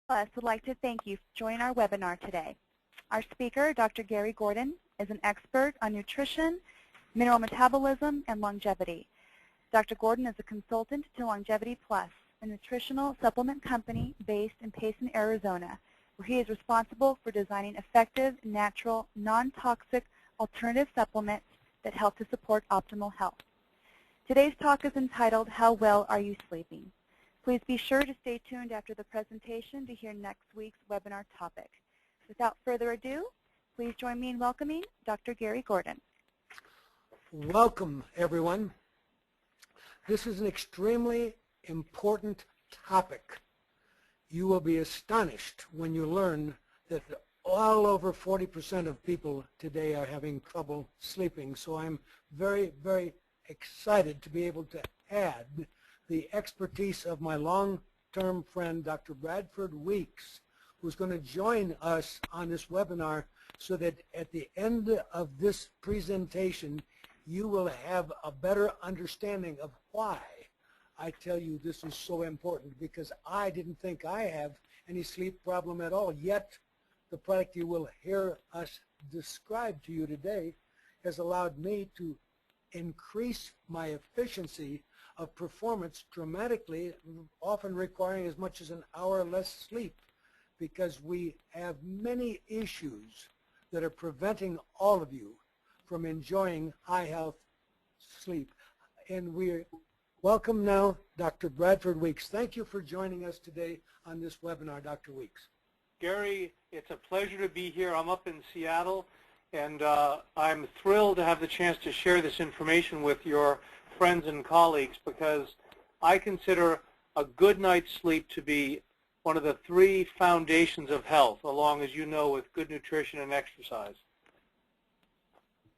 Plus would like to thank you for joining our webinar today. Our speaker, Dr. Gary Gordon, is an expert on nutrition, mineral metabolism, and longevity. Dr. Gordon is a consultant to Longevity Plus, a nutritional supplement company based in Payson, Arizona, where he is responsible for designing effective, natural, non-toxic alternative supplements that help to support optimal health. Today's talk is entitled, How Well Are You Sleeping? Please be sure to stay tuned after the presentation to hear next week's webinar topic. Without further ado, please join me in welcoming Dr. Gary Gordon. Welcome, everyone. This is an extremely important topic. You will be astonished when you learn that all over 40% of people today are having trouble sleeping. So I'm very, very excited to be able to add the expertise of my long-term friend, Dr. Bradford Weeks, who's going to join us on this webinar so that at the end of this presentation, you will have a better understanding of why I tell you this is so important, because I didn't think I have any sleep problem at all, yet the product you will hear us describe to you today has allowed me to increase my efficiency of performance dramatically, often requiring as much as an hour less sleep, because we have many issues that are preventing all of you from enjoying high health sleep. And we welcome now Dr. Bradford Weeks. Thank you for joining us today on this webinar, Dr. Weeks. Gary, it's a pleasure to be here. I'm up in Seattle, and I'm thrilled to have the chance to share this information with your friends and colleagues, because I consider a good night's sleep to be one of the three foundations of health, along, as you know, with good nutrition and exercise.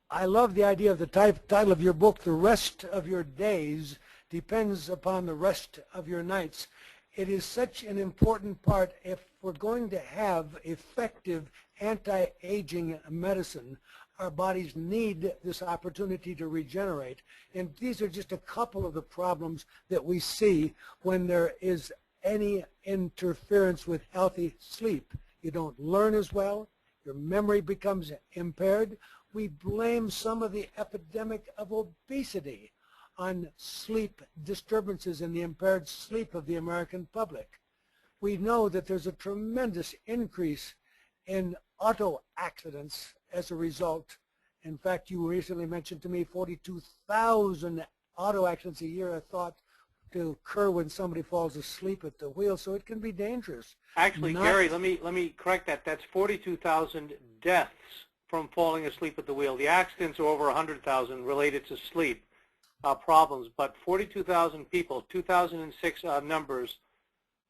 I love the idea of the title of your book, The Rest of Your Days Depends Upon the Rest of Your Nights. It is such an important part if we're going to have effective anti-aging medicine. Our bodies need this opportunity to regenerate. And these are just a couple of the problems that we see when there is any interference with healthy sleep. You don't learn as well. Your memory becomes impaired. We blame some of the epidemic of obesity on sleep disturbances and the impaired sleep of the American public. We know that there's a tremendous increase in auto accidents as a result. In fact, you recently mentioned to me 42,000 auto accidents a year are thought to occur when somebody falls asleep at the wheel, so it can be dangerous. Actually, Gary, let me correct that. That's 42,000 deaths from falling asleep at the wheel. The accidents are over 100,000 related to sleep problems, but 42,000 people, 2006 numbers,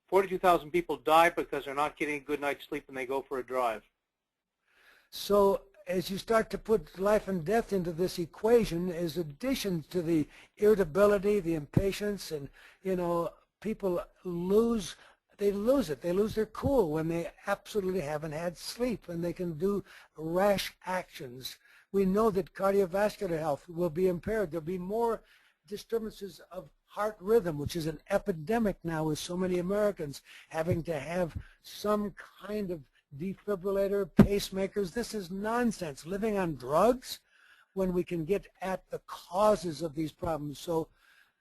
42,000 people die because they're not getting a good night's sleep when they go for a drive. So as you start to put life and death into this equation, as addition to the irritability, the impatience, and people lose their cool when they absolutely haven't had sleep, and they can do rash actions. We know that cardiovascular health will be impaired. There'll be more disturbances of heart rhythm, which is an epidemic now with so many Americans having to have some kind of defibrillator, pacemakers. This is nonsense. Living on drugs when we can get at the causes of these problems. So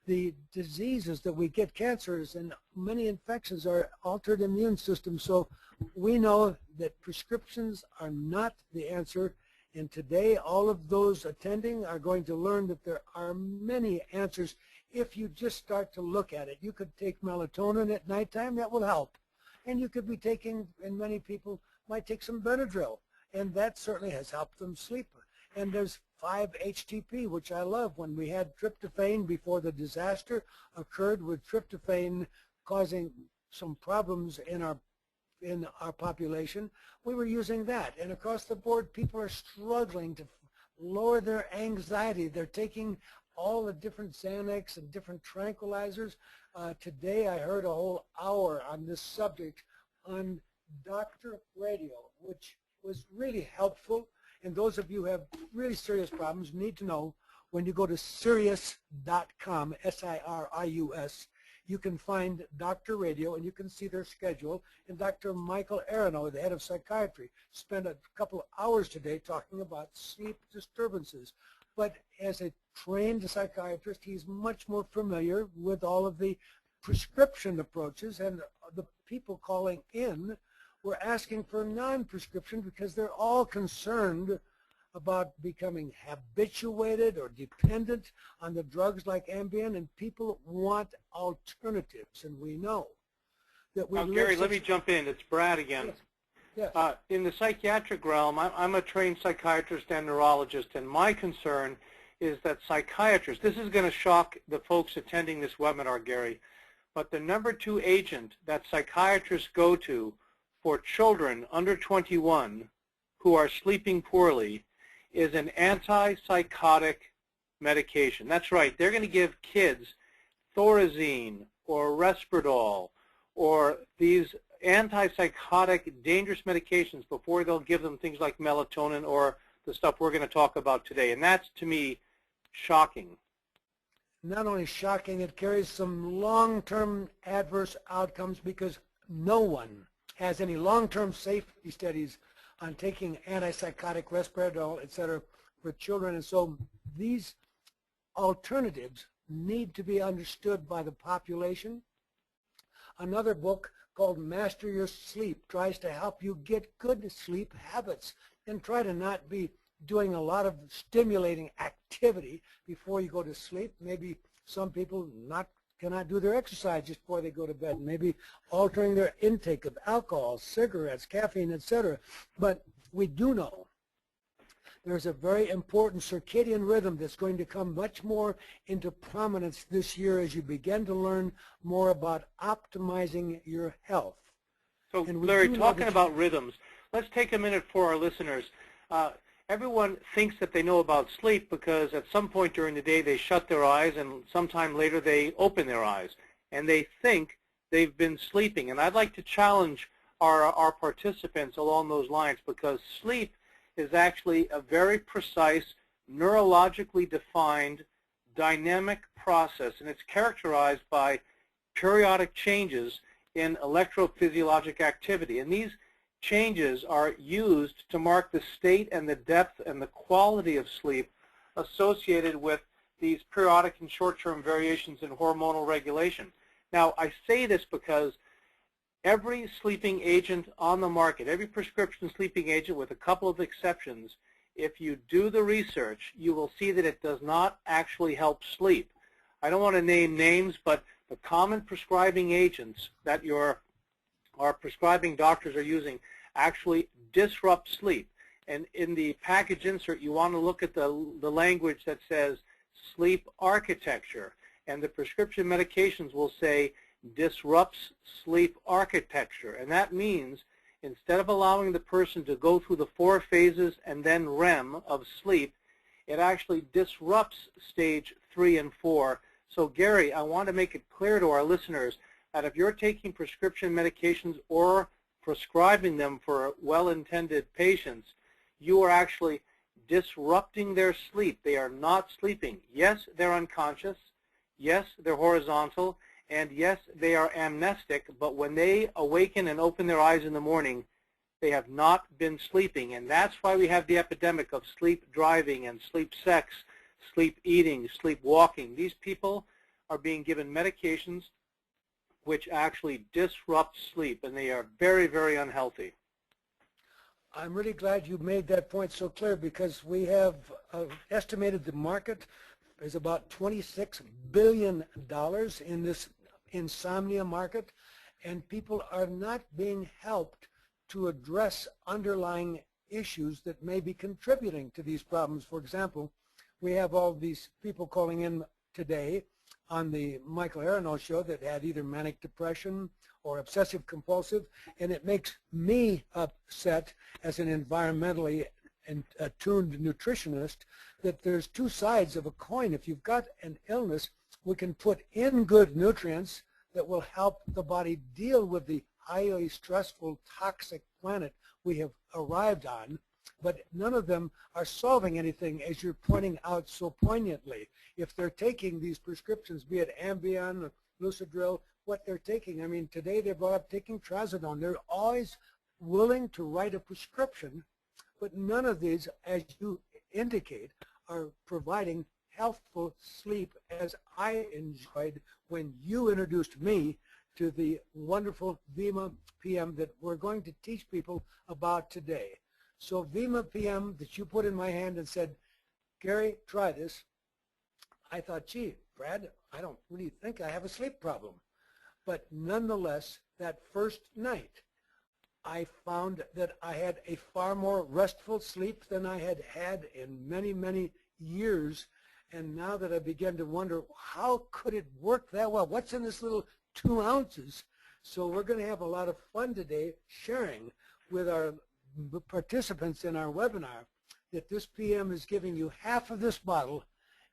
the diseases that we get, cancers and many infections, are altered immune systems. So we know that prescriptions are not the answer. And today, all of those attending are going to learn that there are many answers if you just start to look at it. You could take melatonin at nighttime. That will help. And you could be taking, and many people might take some Benadryl, and that certainly has helped them sleep. And there's 5-HTP, which I love. When we had tryptophan before the disaster occurred with tryptophan causing some problems in our population, we were using that. And across the board, people are struggling to lower their anxiety. They're taking all the different Xanax and different tranquilizers. Today I heard a whole hour on this subject on Doctor Radio, which was really helpful. And those of you who have really serious problems need to know, when you go to Sirius.com, S-I-R-I-U-S, you can find Dr. Radio and you can see their schedule. And Dr. Michael Aronow, the head of psychiatry, spent a couple of hours today talking about sleep disturbances. But as a trained psychiatrist, he's much more familiar with all of the prescription approaches, and the people calling in were asking for non-prescription because they're all concerned about becoming habituated or dependent on the drugs like Ambien, and people want alternatives, and we know that we Gary, let me jump in. It's Brad again. Yes. Yes. In the psychiatric realm, I'm a trained psychiatrist and neurologist, and my concern is that psychiatrists, this is going to shock the folks attending this webinar, Gary, but the number 2 agent that psychiatrists go to for children under 21 who are sleeping poorly is an antipsychotic medication. That's right. They're going to give kids Thorazine or Risperdal or these antipsychotic dangerous medications before they'll give them things like melatonin or the stuff we're going to talk about today. And that's, to me, shocking. Not only shocking, it carries some long-term adverse outcomes because no one has any long-term safety studies on taking antipsychotic, Risperdal, etc. for children. And so these alternatives need to be understood by the population. Another book called Master Your Sleep tries to help you get good sleep habits and try to not be doing a lot of stimulating activity before you go to sleep. Maybe some people cannot do their exercise just before they go to bed. Maybe altering their intake of alcohol, cigarettes, caffeine, etc. But we do know there's a very important circadian rhythm that's going to come much more into prominence this year as you begin to learn more about optimizing your health. So, Larry, talking about rhythms, let's take a minute for our listeners. Everyone thinks that they know about sleep because at some point during the day they shut their eyes and sometime later they open their eyes and they think they've been sleeping. And I'd like to challenge our participants along those lines because sleep is actually a very precise, neurologically defined, dynamic process, and it's characterized by periodic changes in electrophysiologic activity. And these changes are used to mark the state and the depth and the quality of sleep associated with these periodic and short-term variations in hormonal regulation. Now, I say this because every sleeping agent on the market, every prescription sleeping agent with a couple of exceptions, if you do the research, you will see that it does not actually help sleep. I don't want to name names, but the common prescribing agents that our prescribing doctors are using actually disrupt sleep. And in the package insert, you want to look at the language that says sleep architecture. And the prescription medications will say disrupts sleep architecture. And that means instead of allowing the person to go through the 4 phases and then REM of sleep, it actually disrupts stage 3 and 4. So Gary, I want to make it clear to our listeners that if you're taking prescription medications or prescribing them for well-intended patients, you are actually disrupting their sleep. They are not sleeping. Yes, they're unconscious. Yes, they're horizontal. And yes, they are amnestic. But when they awaken and open their eyes in the morning, they have not been sleeping. And that's why we have the epidemic of sleep driving and sleep sex, sleep eating, sleep walking. These people are being given medications which actually disrupt sleep, and they are very, very unhealthy. I'm really glad you made that point so clear because we have estimated the market is about $26 billion in this insomnia market, and people are not being helped to address underlying issues that may be contributing to these problems. For example, we have all these people calling in today on the Michael Aronow show that had either manic depression or obsessive compulsive, and it makes me upset as an environmentally attuned nutritionist that there's 2 sides of a coin. If you've got an illness, we can put in good nutrients that will help the body deal with the highly stressful, toxic planet we have arrived on, but none of them are solving anything, as you're pointing out so poignantly. If they're taking these prescriptions, be it Ambien Lucidril, what they're taking. I mean, today they brought up taking Trazodone. They're always willing to write a prescription, but none of these, as you indicate, are providing healthful sleep as I enjoyed when you introduced me to the wonderful Vima PM that we're going to teach people about today. So Vima PM that you put in my hand and said, Gary, try this. I thought, gee, Brad, I don't really think I have a sleep problem. But nonetheless, that first night, I found that I had a far more restful sleep than I had had in many, many years. And now that I begin to wonder, how could it work that well? What's in this little 2 ounces? So we're going to have a lot of fun today sharing with our participants in our webinar that this PM is giving you half of this bottle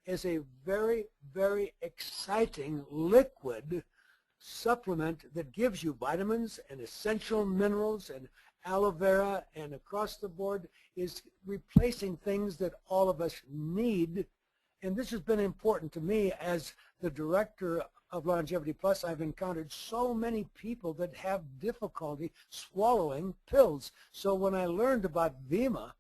as a very, very exciting liquid supplement that gives you vitamins and essential minerals and aloe vera, and across the board is replacing things that all of us need. And this has been important to me as the director of Longevity Plus. I've encountered so many people that have difficulty swallowing pills. So when I learned about Vima,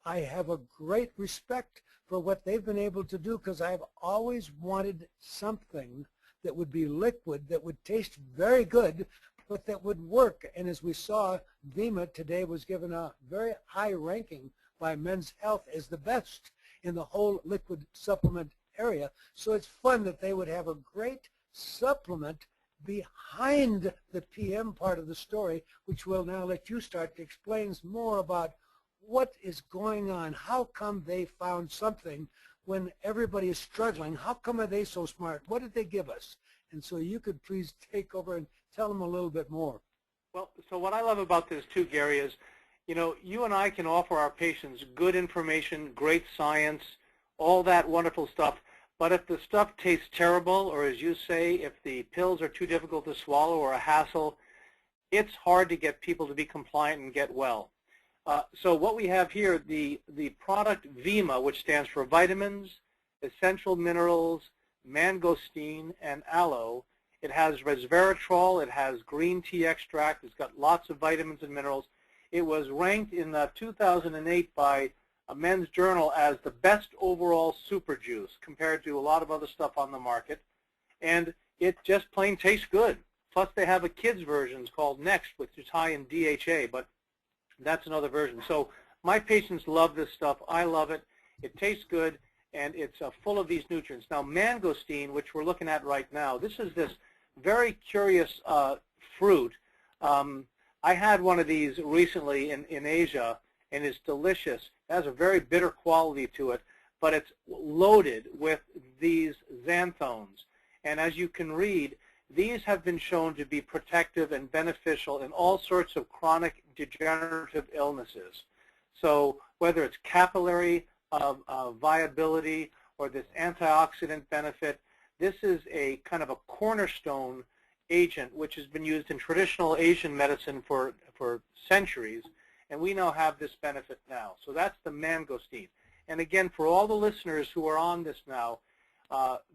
I have a great respect for what they've been able to do, because I've always wanted something that would be liquid, that would taste very good, but that would work. And as we saw, Vima today was given a very high ranking by Men's Health as the best in the whole liquid supplement area. So it's fun that they would have a great supplement behind the PM part of the story, which will now let you start to explain more about what is going on. How come they found something when everybody is struggling? How come are they so smart? What did they give us? And so you could please take over and tell them a little bit more. Well, so what I love about this too, Gary, is, you know, you and I can offer our patients good information, great science, all that wonderful stuff. But if the stuff tastes terrible, or as you say, if the pills are too difficult to swallow or a hassle, it's hard to get people to be compliant and get well. So what we have here, the product Vima, which stands for vitamins, essential minerals, mangosteen, and aloe. It has resveratrol, it has green tea extract, it's got lots of vitamins and minerals. It was ranked in 2008 by a Men's Journal as the best overall super juice compared to a lot of other stuff on the market. And it just plain tastes good. Plus they have a kids version called Next, which is high in DHA, but that's another version. So my patients love this stuff. I love it. It tastes good, and it's full of these nutrients. Now, mangosteen, which we're looking at right now, this is this very curious fruit. I had one of these recently in Asia, and it's delicious. It has a very bitter quality to it, but it's loaded with these xanthones. And as you can read, these have been shown to be protective and beneficial in all sorts of chronic degenerative illnesses. So whether it's capillary viability or this antioxidant benefit, this is a kind of a cornerstone agent which has been used in traditional Asian medicine for centuries, and we now have this benefit now. So that's the mangosteen. And again, for all the listeners who are on this now,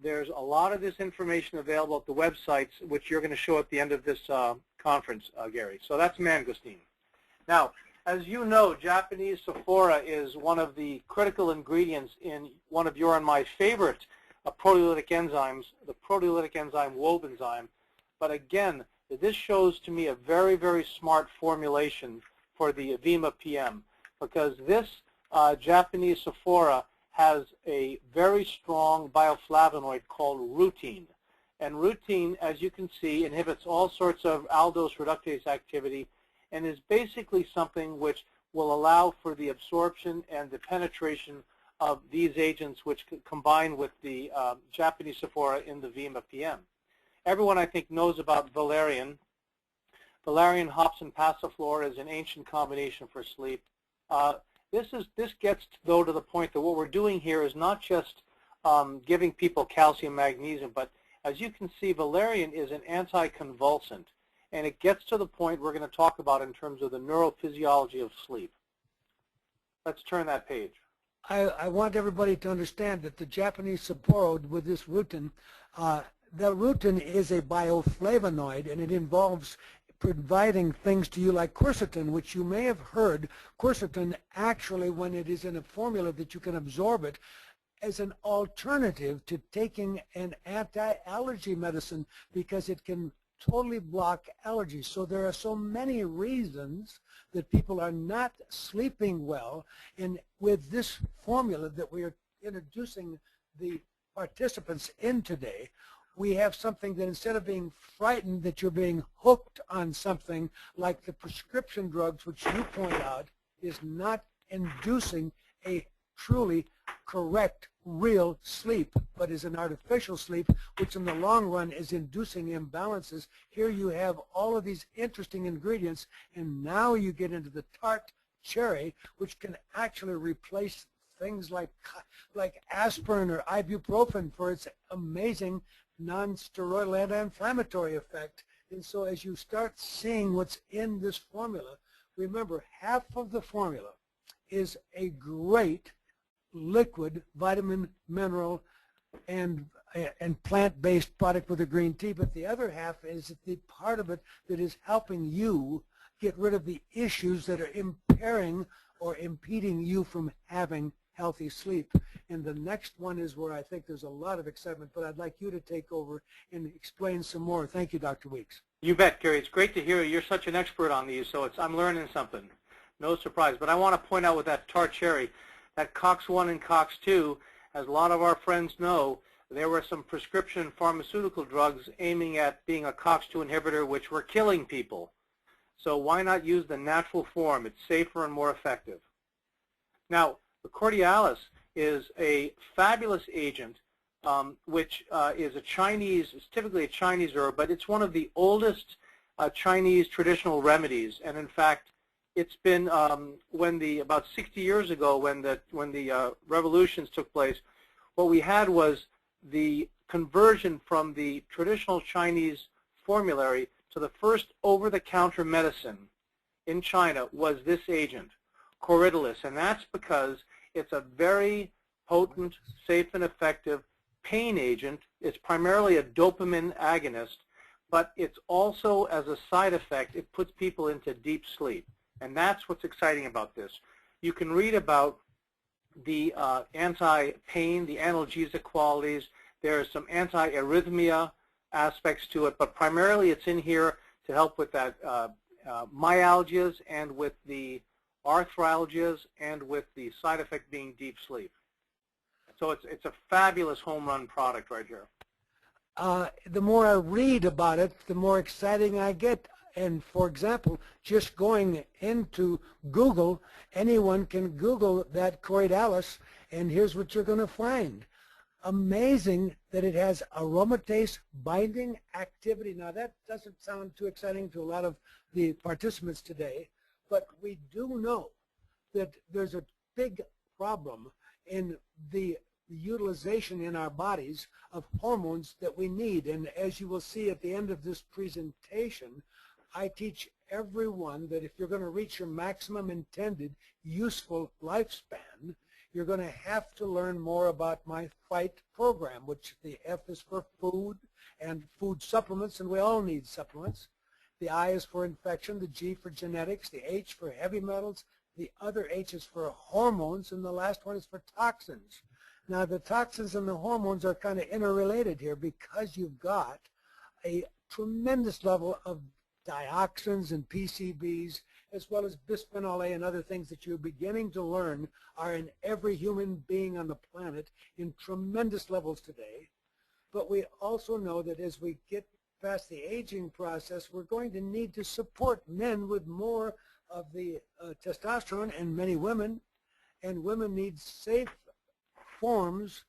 there's a lot of this information available at the websites, which you're going to show at the end of this conference, Gary. So that's mangosteen. Now, as you know, Japanese sophora is one of the critical ingredients in one of your and my favorite proteolytic enzymes, the proteolytic enzyme Wob enzyme. But again, this shows to me a very, very smart formulation for the Vima PM, because this Japanese sophora has a very strong bioflavonoid called rutein. And rutein, as you can see, inhibits all sorts of aldose reductase activity and is basically something which will allow for the absorption and the penetration of these agents which combine with the Japanese sophora in the Vima PM. Everyone, I think, knows about valerian. Valerian, hops, and passiflora is an ancient combination for sleep. This gets, though, to the point that what we're doing here is not just giving people calcium, magnesium, but as you can see, valerian is an anticonvulsant, and it gets to the point we're going to talk about in terms of the neurophysiology of sleep. Let's turn that page. I want everybody to understand that the Japanese Sapporo with this rutin, the rutin is a bioflavonoid, and it involves providing things to you like quercetin, which you may have heard. Quercetin actually, when it is in a formula that you can absorb it, as an alternative to taking an anti-allergy medicine, because it can totally block allergies. So there are so many reasons that people are not sleeping well, and with this formula that we are introducing the participants in today, we have something that instead of being frightened that you're being hooked on something like the prescription drugs, which you point out is not inducing a truly correct, real sleep, but is an artificial sleep, which in the long run is inducing imbalances. Here you have all of these interesting ingredients, and now you get into the tart cherry, which can actually replace things like aspirin or ibuprofen for its amazing non-steroidal anti-inflammatory effect. And so as you start seeing what's in this formula, remember, half of the formula is a great liquid vitamin, mineral, and plant-based product with a green tea, but the other half is the part of it that is helping you get rid of the issues that are impairing or impeding you from having healthy sleep. And the next one is where I think there's a lot of excitement, but I'd like you to take over and explain some more. Thank you, Dr. Weeks. You bet, Gary. It's great to hear you. You're such an expert on these, so I'm learning something. No surprise. But I want to point out with that tart cherry, that COX-1 and COX-2, as a lot of our friends know, there were some prescription pharmaceutical drugs aiming at being a COX-2 inhibitor, which were killing people. So why not use the natural form? It's safer and more effective. Now, the Cordialis is a fabulous agent, which is a Chinese, it's typically a Chinese herb, but it's one of the oldest Chinese traditional remedies. And in fact, it's been about 60 years ago when the revolutions took place, what we had was the conversion from the traditional Chinese formulary to the first over-the-counter medicine in China was this agent, Cordialis, and that's because it's a very potent, safe, and effective pain agent. It's primarily a dopamine agonist, but it's also, as a side effect, it puts people into deep sleep. And that's what's exciting about this. You can read about the anti-pain, the analgesic qualities. There are some anti-arrhythmia aspects to it, but primarily it's in here to help with that myalgias and with the arthralgias and with the side effect being deep sleep. So it's a fabulous home run product right here. The more I read about it, the more exciting I get. And for example, just going into Google, anyone can Google that Cordialis, and here's what you're going to find. Amazing that it has aromatase binding activity. Now that doesn't sound too exciting to a lot of the participants today, but we do know that there's a big problem in the utilization in our bodies of hormones that we need. And as you will see at the end of this presentation, I teach everyone that if you're going to reach your maximum intended useful lifespan, you're going to have to learn more about my FIGHT program, which the F is for food and food supplements, and we all need supplements. The I is for infection, the G for genetics, the H for heavy metals, the other H is for hormones, and the last one is for toxins. Now the toxins and the hormones are kind of interrelated here because you've got a tremendous level of dioxins and PCBs, as well as bisphenol A and other things that you're beginning to learn are in every human being on the planet in tremendous levels today. But we also know that as we get past the aging process, we're going to need to support men with more of the testosterone, and many women, and women need safe forms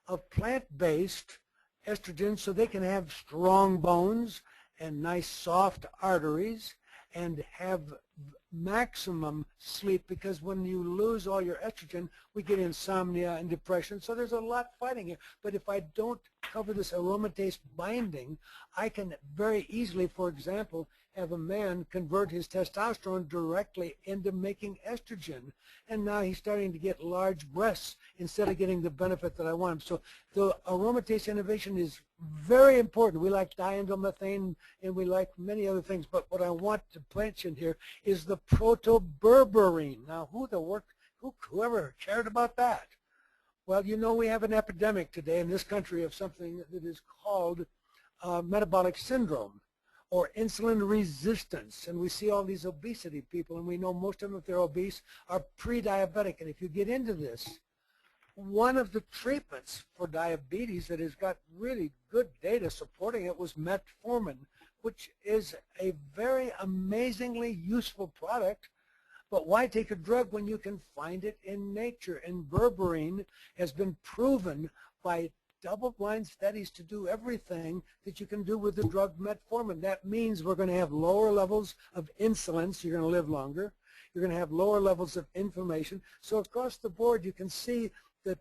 of plant-based estrogen so they can have strong bones and nice soft arteries and have maximum sleep, because when you lose all your estrogen, we get insomnia and depression. So there's a lot fighting here. But if I don't cover this aromatase binding, I can very easily, for example, have a man convert his testosterone directly into making estrogen. And now he's starting to get large breasts instead of getting the benefit that I want him. So the aromatase innovation is very important. We like diindolylmethane and we like many other things, but what I want to mention here is the protoberberine. Now whoever cared about that? Well, you know we have an epidemic today in this country of something that is called metabolic syndrome or insulin resistance. And we see all these obesity people, and we know most of them, if they're obese, are pre-diabetic. And if you get into this, one of the treatments for diabetes that has got really good data supporting it was metformin, which is a very amazingly useful product. But why take a drug when you can find it in nature? And berberine has been proven by double-blind studies to do everything that you can do with the drug metformin. That means we're going to have lower levels of insulin, so you're going to live longer. You're going to have lower levels of inflammation. So across the board, you can see that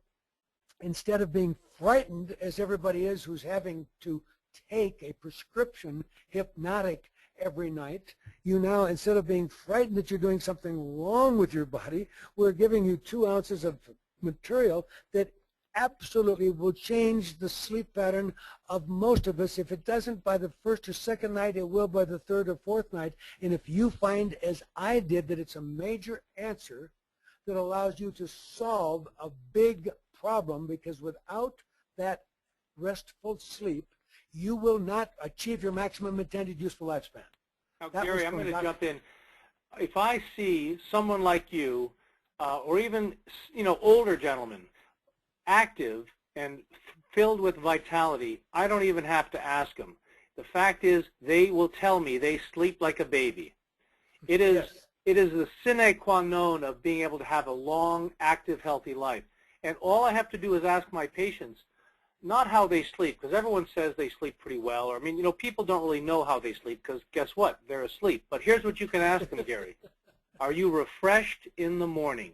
instead of being frightened, as everybody is who's having to take a prescription hypnotic every night, you now, instead of being frightened that you're doing something wrong with your body, we're giving you 2 ounces of material that absolutely will change the sleep pattern of most of us. If it doesn't by the first or second night, it will by the third or fourth night. And if you find, as I did, that it's a major answer that allows you to solve a big problem, because without that restful sleep, you will not achieve your maximum intended useful lifespan. Now, Gary, I'm going to jump in. If I see someone like you, or even, older gentlemen, active and filled with vitality, I don't even have to ask them. The fact is, they will tell me they sleep like a baby. It is, yes. It is the sine qua non of being able to have a long, active, healthy life. And all I have to do is ask my patients, not how they sleep, because everyone says they sleep pretty well. Or, people don't really know how they sleep, because guess what? They're asleep. But here's what you can ask them, Gary. Are you refreshed in the morning?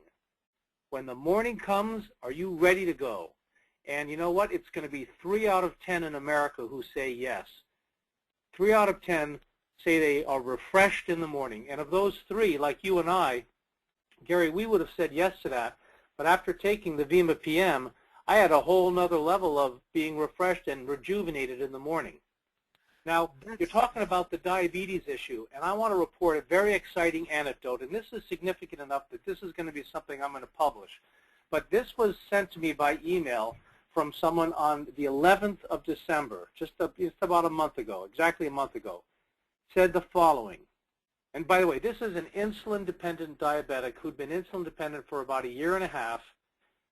When the morning comes, are you ready to go? And you know what? It's going to be 3 out of 10 in America who say yes. 3 out of 10 say they are refreshed in the morning. And of those 3, like you and I, Gary, we would have said yes to that. But after taking the Vima PM, I had a whole nother level of being refreshed and rejuvenated in the morning. Now, you're talking about the diabetes issue, and I want to report a very exciting anecdote, and this is significant enough that this is going to be something I'm going to publish. But this was sent to me by email from someone on the 11th of December, just about a month ago, exactly a month ago, said the following. And by the way, this is an insulin-dependent diabetic who'd been insulin-dependent for about 1.5 years,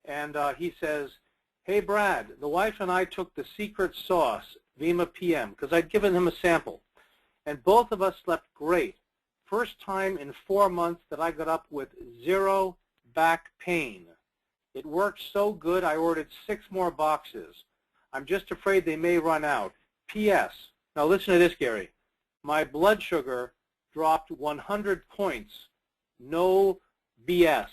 and he says, "Hey, Brad, the wife and I took the secret sauce, Vima PM, because I'd given him a sample, and both of us slept great. First time in 4 months that I got up with 0 back pain. It worked so good I ordered 6 more boxes. I'm just afraid they may run out. P.S." Now listen to this, Gary. "My blood sugar dropped 100 points. No BS.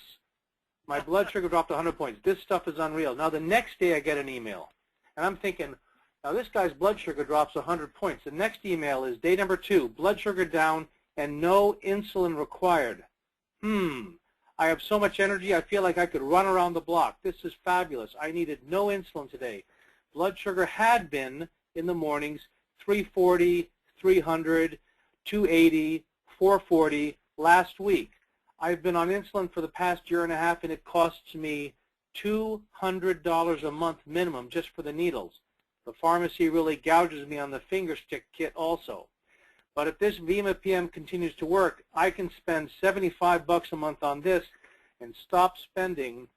My blood sugar dropped 100 points. This stuff is unreal." Now the next day I get an email, and I'm thinking, now this guy's blood sugar drops 100 points. The next email is day number 2, blood sugar down and no insulin required. I have so much energy I feel like I could run around the block. This is fabulous. I needed no insulin today. Blood sugar had been in the mornings 340, 300, 280, 440 last week. I've been on insulin for the past 1.5 years, and it costs me $200 a month minimum just for the needles. The pharmacy really gouges me on the finger stick kit also. But if this Vima PM continues to work, I can spend $75 a month on this and stop spending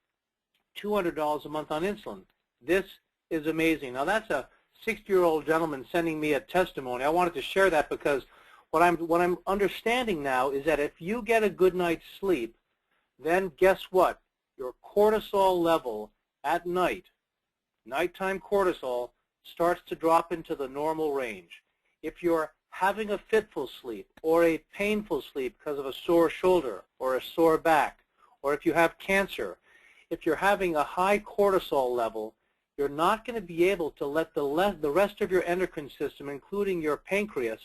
$200 a month on insulin. This is amazing. Now that's a 60-year-old gentleman sending me a testimony. I wanted to share that because what I'm understanding now is that if you get a good night's sleep, then guess what? Your cortisol level at night, nighttime cortisol, starts to drop into the normal range. If you're having a fitful sleep or a painful sleep because of a sore shoulder or a sore back, or if you have cancer, if you're having a high cortisol level, you're not going to be able to let the rest of your endocrine system, including your pancreas,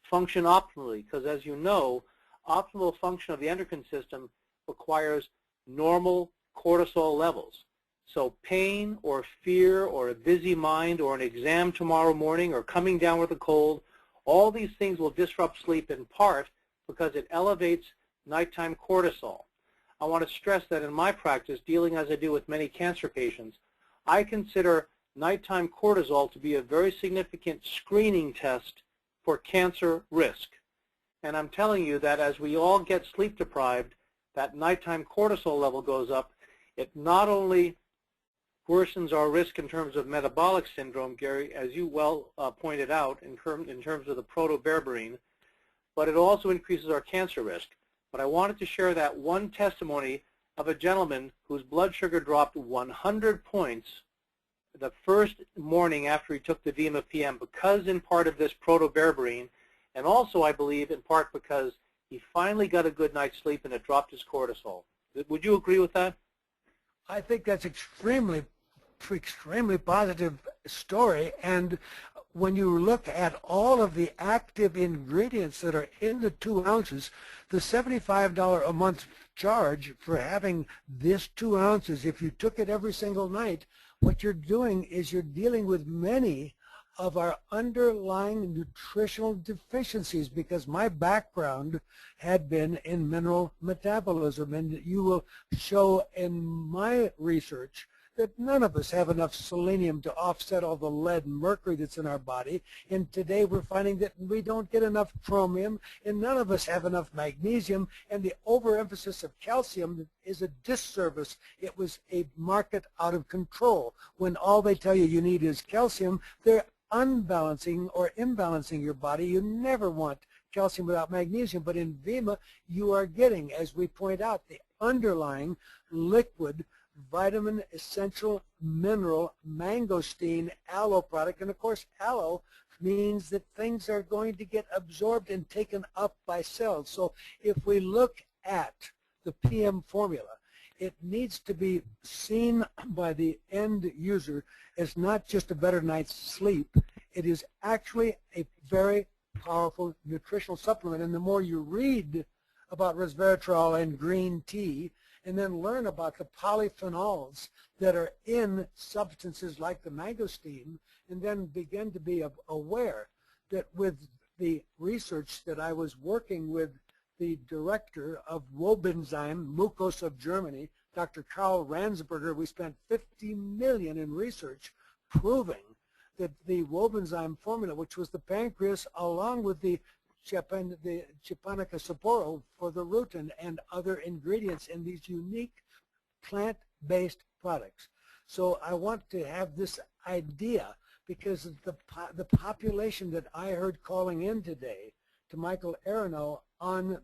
function optimally, because as you know, optimal function of the endocrine system requires normal cortisol levels. So pain or fear or a busy mind or an exam tomorrow morning or coming down with a cold, all these things will disrupt sleep in part because it elevates nighttime cortisol. I want to stress that in my practice, dealing as I do with many cancer patients, I consider nighttime cortisol to be a very significant screening test for cancer risk. And I'm telling you that as we all get sleep deprived, that nighttime cortisol level goes up. It not only worsens our risk in terms of metabolic syndrome, Gary, as you well pointed out, in terms of the protoberberine, but it also increases our cancer risk. But I wanted to share that one testimony of a gentleman whose blood sugar dropped 100 points the first morning after he took the Vima PM, because in part of this protoberberine, and also I believe in part because he finally got a good night's sleep and it dropped his cortisol. Would you agree with that? I think that's extremely positive story, and when you look at all of the active ingredients that are in the 2 ounces, the $75 a month charge for having this 2 ounces, if you took it every single night, what you're doing is you're dealing with many of our underlying nutritional deficiencies, because my background had been in mineral metabolism, and you will show in my research that none of us have enough selenium to offset all the lead and mercury that's in our body. And today we're finding that we don't get enough chromium, and none of us have enough magnesium, and the overemphasis of calcium is a disservice. It was a market out of control. When all they tell you need is calcium, they're unbalancing or imbalancing your body. You never want calcium without magnesium, but in Vima you are getting, as we point out, the underlying liquid vitamin essential mineral mangosteen aloe product. And of course, aloe means that things are going to get absorbed and taken up by cells. So if we look at the PM formula, it needs to be seen by the end user as not just a better night's sleep. It is actually a very powerful nutritional supplement. And the more you read about resveratrol and green tea, and then learn about the polyphenols that are in substances like the mangosteen, and then begin to be aware that with the research that I was working with the director of Wobenzyme, Mucos of Germany, Dr. Karl Ransberger, we spent $50 million in research proving that the Wobenzyme formula, which was the pancreas along with the Japonica sapporo for the rutin and other ingredients in these unique plant-based products. So I want to have this idea, because the population that I heard calling in today to Michael Aronow on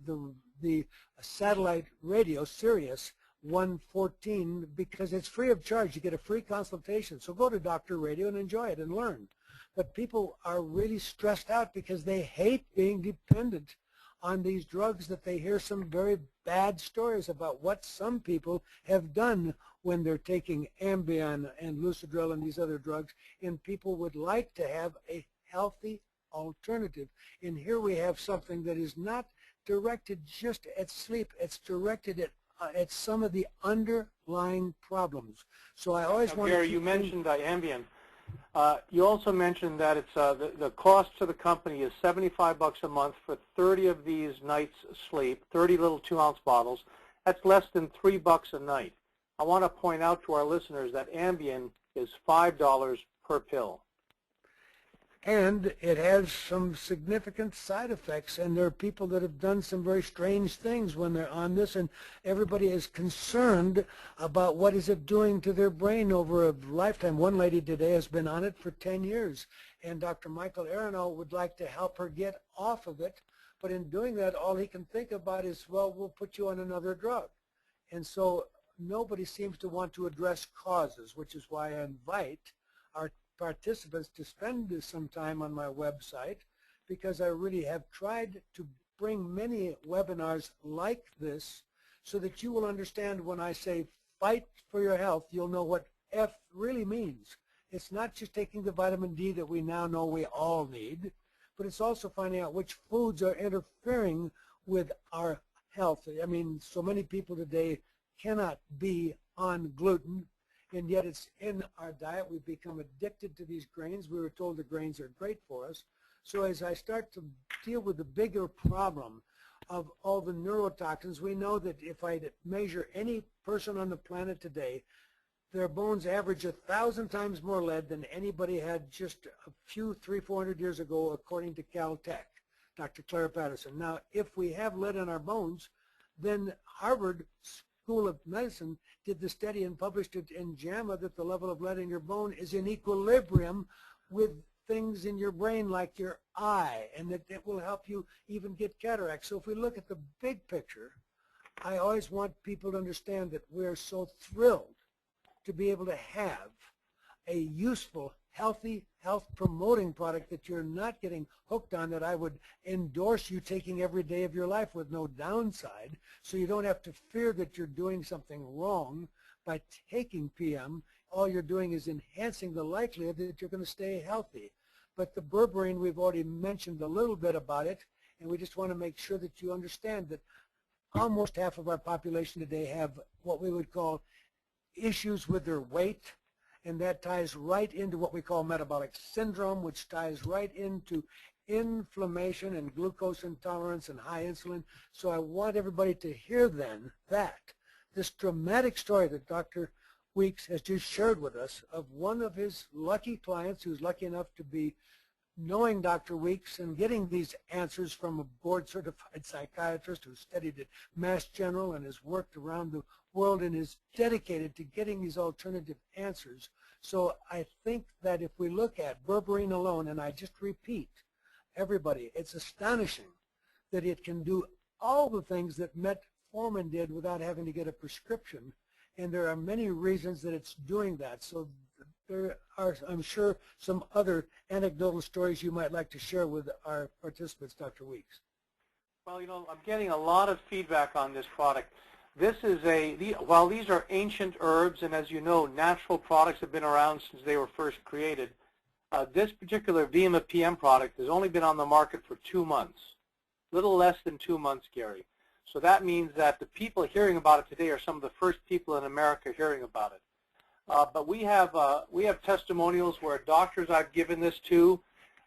the satellite radio, Sirius 114, because it's free of charge. You get a free consultation. So go to Dr. Radio and enjoy it and learn. But people are really stressed out because they hate being dependent on these drugs that they hear some very bad stories about what some people have done when they're taking Ambien and Lucidril and these other drugs, and people would like to have a healthy alternative. And here we have something that is not directed just at sleep, it's directed at some of the underlying problems. So I always want to... Gary, you mentioned Ambien. You also mentioned that it's the cost to the company is $75 a month for 30 of these nights sleep, 30 little 2-ounce bottles. That's less than $3 a night. I want to point out to our listeners that Ambien is $5 per pill. And it has some significant side effects, and there are people that have done some very strange things when they're on this, and everybody is concerned about what is it doing to their brain over a lifetime. One lady today has been on it for 10 years, and Dr. Michael Aronow would like to help her get off of it, but in doing that, all he can think about is, well, we'll put you on another drug. And so nobody seems to want to address causes, which is why I invite our participants to spend some time on my website, because I really have tried to bring many webinars like this so that you will understand when I say fight for your health, you'll know what F really means. It's not just taking the vitamin D that we now know we all need, but it's also finding out which foods are interfering with our health. I mean, so many people today cannot be on gluten, and yet it's in our diet. We've become addicted to these grains. We were told the grains are great for us. So as I start to deal with the bigger problem of all the neurotoxins, we know that if I measure any person on the planet today, their bones average 1,000 times more lead than anybody had just a few, 300-400 years ago, according to Caltech, Dr. Clara Patterson. Now, if we have lead in our bones, then Harvard School of Medicine did the study and published it in JAMA that the level of lead in your bone is in equilibrium with things in your brain like your eye, and that it will help you even get cataracts. So if we look at the big picture, I always want people to understand that we're so thrilled to be able to have a useful, healthy, health-promoting product that you're not getting hooked on, that I would endorse you taking every day of your life with no downside, so you don't have to fear that you're doing something wrong by taking PM. All you're doing is enhancing the likelihood that you're going to stay healthy. But the berberine, we've already mentioned a little bit about it, and we just want to make sure that you understand that almost half of our population today have what we would call issues with their weight, and that ties right into what we call metabolic syndrome, which ties right into inflammation and glucose intolerance and high insulin. So I want everybody to hear then that this dramatic story that Dr. Weeks has just shared with us of one of his lucky clients who's lucky enough to be knowing Dr. Weeks and getting these answers from a board-certified psychiatrist who studied at Mass General and has worked around the world and is dedicated to getting these alternative answers. So I think that if we look at berberine alone, and I just repeat, everybody, it's astonishing that it can do all the things that metformin did without having to get a prescription. And there are many reasons that it's doing that. So there are, I'm sure, some other anecdotal stories you might like to share with our participants, Dr. Weeks. Well, you know, I'm getting a lot of feedback on this product. This is while these are ancient herbs, and as you know, natural products have been around since they were first created, this particular Vima PM product has only been on the market for 2 months, little less than 2 months, Gary. So that means that the people hearing about it today are some of the first people in America hearing about it. But we have testimonials where doctors I've given this to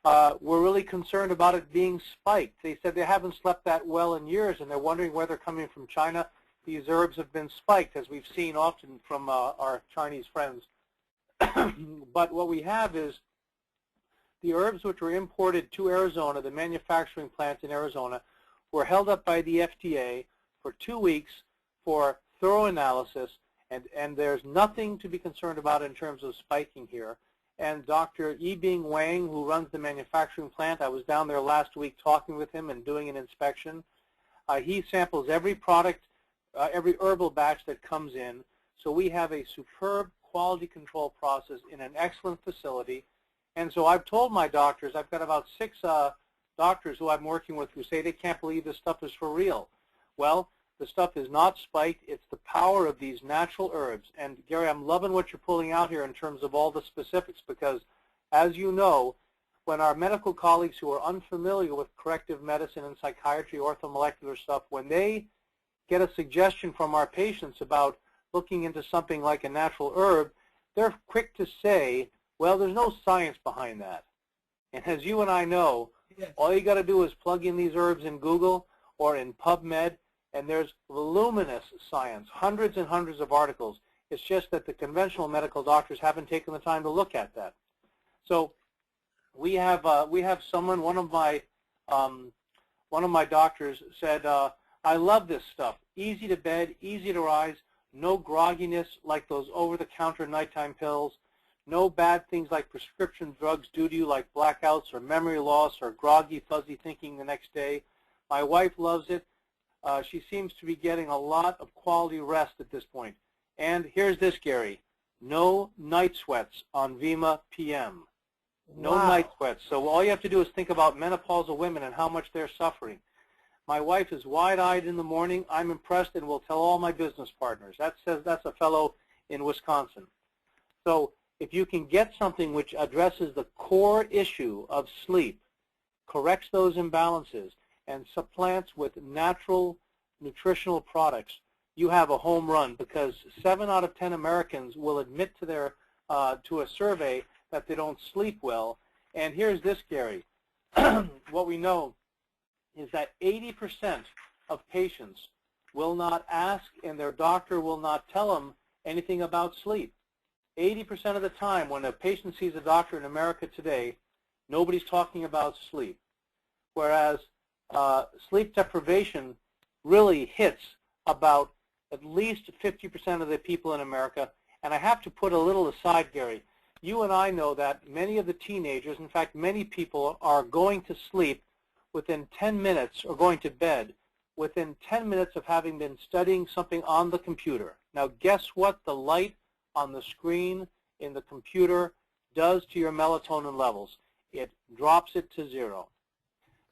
were really concerned about it being spiked. They said they haven't slept that well in years, and they're wondering where they're coming from China. These herbs have been spiked, as we've seen often from our Chinese friends. But what we have is the herbs which were imported to Arizona, the manufacturing plant in Arizona, were held up by the FDA for 2 weeks for thorough analysis, and there's nothing to be concerned about in terms of spiking here. And Dr. Yibing Wang, who runs the manufacturing plant, I was down there last week talking with him and doing an inspection. He samples every product, every herbal batch that comes in. So we have a superb quality control process in an excellent facility. And so I've told my doctors, I've got about 6 doctors who I'm working with who say they can't believe this stuff is for real. Well, the stuff is not spiked. It's the power of these natural herbs. And Gary, I'm loving what you're pulling out here in terms of all the specifics, because as you know, when our medical colleagues who are unfamiliar with corrective medicine and psychiatry, orthomolecular stuff, when they get a suggestion from our patients about looking into something like a natural herb, they're quick to say, well, there's no science behind that. And as you and I know, Yes. All you got to do is plug in these herbs in Google or in PubMed, and there's voluminous science, hundreds and hundreds of articles. It's just that the conventional medical doctors haven't taken the time to look at that. So we have someone, one of my doctors said, I love this stuff. Easy to bed, easy to rise, no grogginess like those over-the-counter nighttime pills, no bad things like prescription drugs do to you like blackouts or memory loss or groggy, fuzzy thinking the next day. My wife loves it. She seems to be getting a lot of quality rest at this point. And here's this, Gary. No night sweats on Vima PM. No night sweats. So all you have to do is think about menopausal women and how much they're suffering. My wife is wide-eyed in the morning. I'm impressed and will tell all my business partners. That's a fellow in Wisconsin. So if you can get something which addresses the core issue of sleep, corrects those imbalances and supplants with natural nutritional products, you have a home run, because 7 out of 10 Americans will admit to their to a survey that they don't sleep well. And here's this, Gary. What we know is that 80% of patients will not ask, and their doctor will not tell them anything about sleep. 80% of the time when a patient sees a doctor in America today, nobody's talking about sleep. Whereas sleep deprivation really hits about at least 50% of the people in America. And I have to put a little aside, Gary. You and I know that many of the teenagers, in fact, many people are going to sleep within 10 minutes, or going to bed within 10 minutes of having been studying something on the computer. Now, guess what the light on the screen in the computer does to your melatonin levels? It drops it to 0.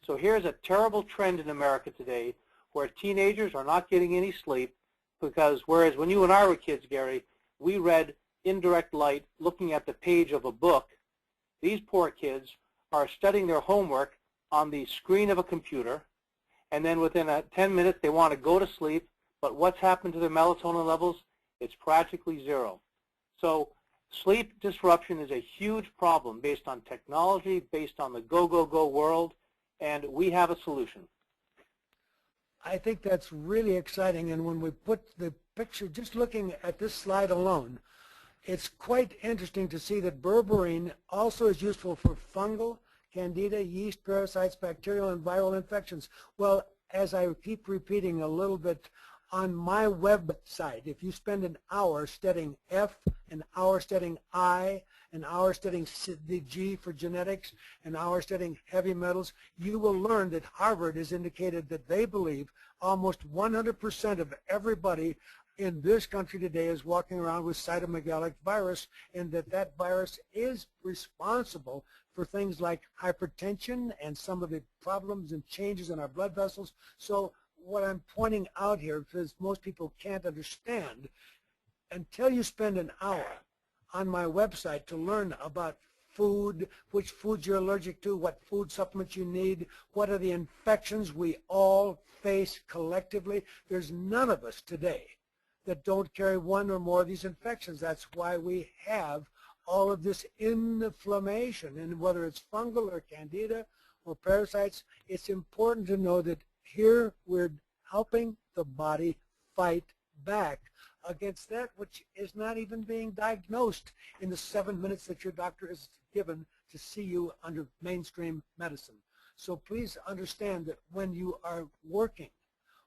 So here's a terrible trend in America today where teenagers are not getting any sleep, because whereas when you and I were kids, Gary, we read indirect light looking at the page of a book, these poor kids are studying their homework on the screen of a computer, and then within 10 minutes they want to go to sleep, but what's happened to their melatonin levels? It's practically 0. So sleep disruption is a huge problem based on technology, based on the go world, and we have a solution. I think that's really exciting, and when we put the picture, just looking at this slide alone, it's quite interesting to see that berberine also is useful for fungal, candida, yeast, parasites, bacterial, and viral infections. Well, as I keep repeating a little bit, on my website, if you spend an hour studying F, an hour studying I, an hour studying the G for genetics, an hour studying heavy metals, you will learn that Harvard has indicated that they believe almost 100% of everybody in this country today is walking around with cytomegalic virus, and that virus is responsible for things like hypertension and some of the problems and changes in our blood vessels. So what I'm pointing out here, because most people can't understand, until you spend an hour on my website to learn about food, which foods you're allergic to, what food supplements you need, what are the infections we all face collectively. There's none of us today that don't carry one or more of these infections. That's why we have all of this inflammation, and whether it's fungal or candida or parasites, it's important to know that here we're helping the body fight back against that which is not even being diagnosed in the 7 minutes that your doctor is given to see you under mainstream medicine. So please understand that when you are working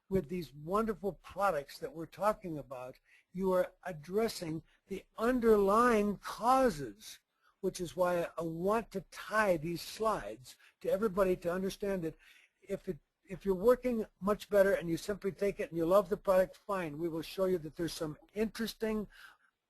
with these wonderful products that we're talking about, you are addressing the underlying causes, which is why I want to tie these slides to everybody to understand that if you're working much better and you simply take it and you love the product, fine. We will show you that there's some interesting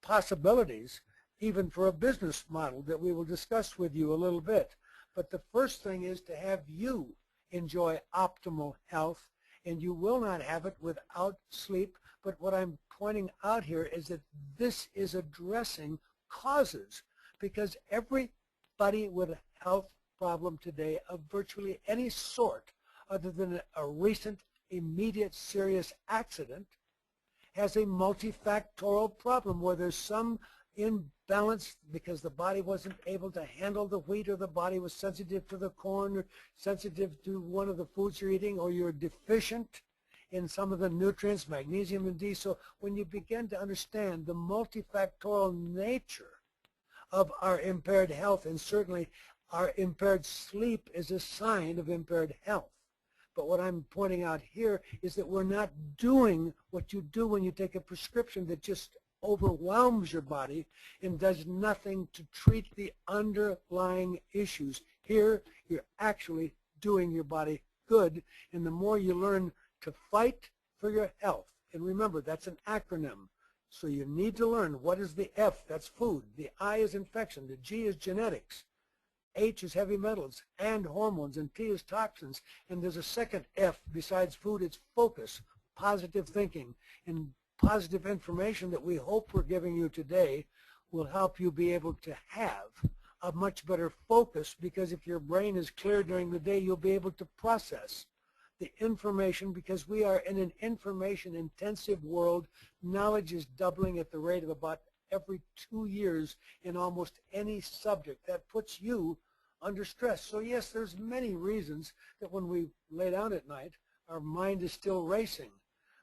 possibilities even for a business model that we will discuss with you a little bit. But the first thing is to have you enjoy optimal health, and you will not have it without sleep. But what I'm pointing out here is that this is addressing causes, because everybody with a health problem today of virtually any sort other than a recent immediate serious accident has a multifactorial problem where there's some imbalance because the body wasn't able to handle the wheat, or the body was sensitive to the corn, or sensitive to one of the foods you're eating, or you're deficient in some of the nutrients, magnesium and D. So when you begin to understand the multifactorial nature of our impaired health, and certainly our impaired sleep is a sign of impaired health. But what I'm pointing out here is that we're not doing what you do when you take a prescription that just overwhelms your body and does nothing to treat the underlying issues. Here, you're actually doing your body good, and the more you learn to fight for your health, and remember, that's an acronym. So you need to learn what is the F, that's food, the I is infection, the G is genetics, H is heavy metals and hormones, and T is toxins. And there's a second F besides food, it's focus, positive thinking, and positive information that we hope we're giving you today will help you be able to have a much better focus, because if your brain is clear during the day, you'll be able to process the information, because we are in an information-intensive world. Knowledge is doubling at the rate of about every 2 years in almost any subject. That puts you under stress. So yes, there's many reasons that when we lay down at night, our mind is still racing.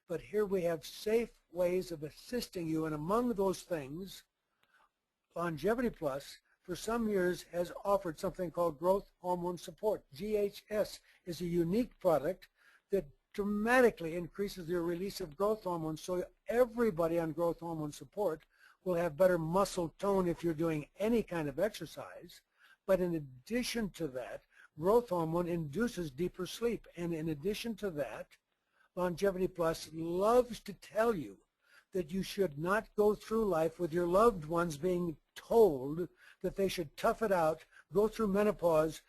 But here we have safe ways of assisting you, and among those things, Longevity Plus, for some years, has offered something called growth hormone support. GHS is a unique product that dramatically increases the release of growth hormones, so everybody on growth hormone support will have better muscle tone if you're doing any kind of exercise. But in addition to that, growth hormone induces deeper sleep. And in addition to that, Longevity Plus loves to tell you that you should not go through life with your loved ones being told that they should tough it out, go through menopause,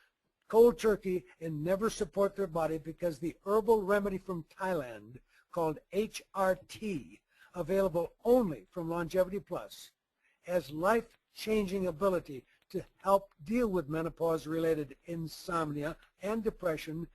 cold turkey, and never support their body, because the herbal remedy from Thailand called HRT, available only from Longevity Plus, has life-changing ability to help deal with menopause-related insomnia and depression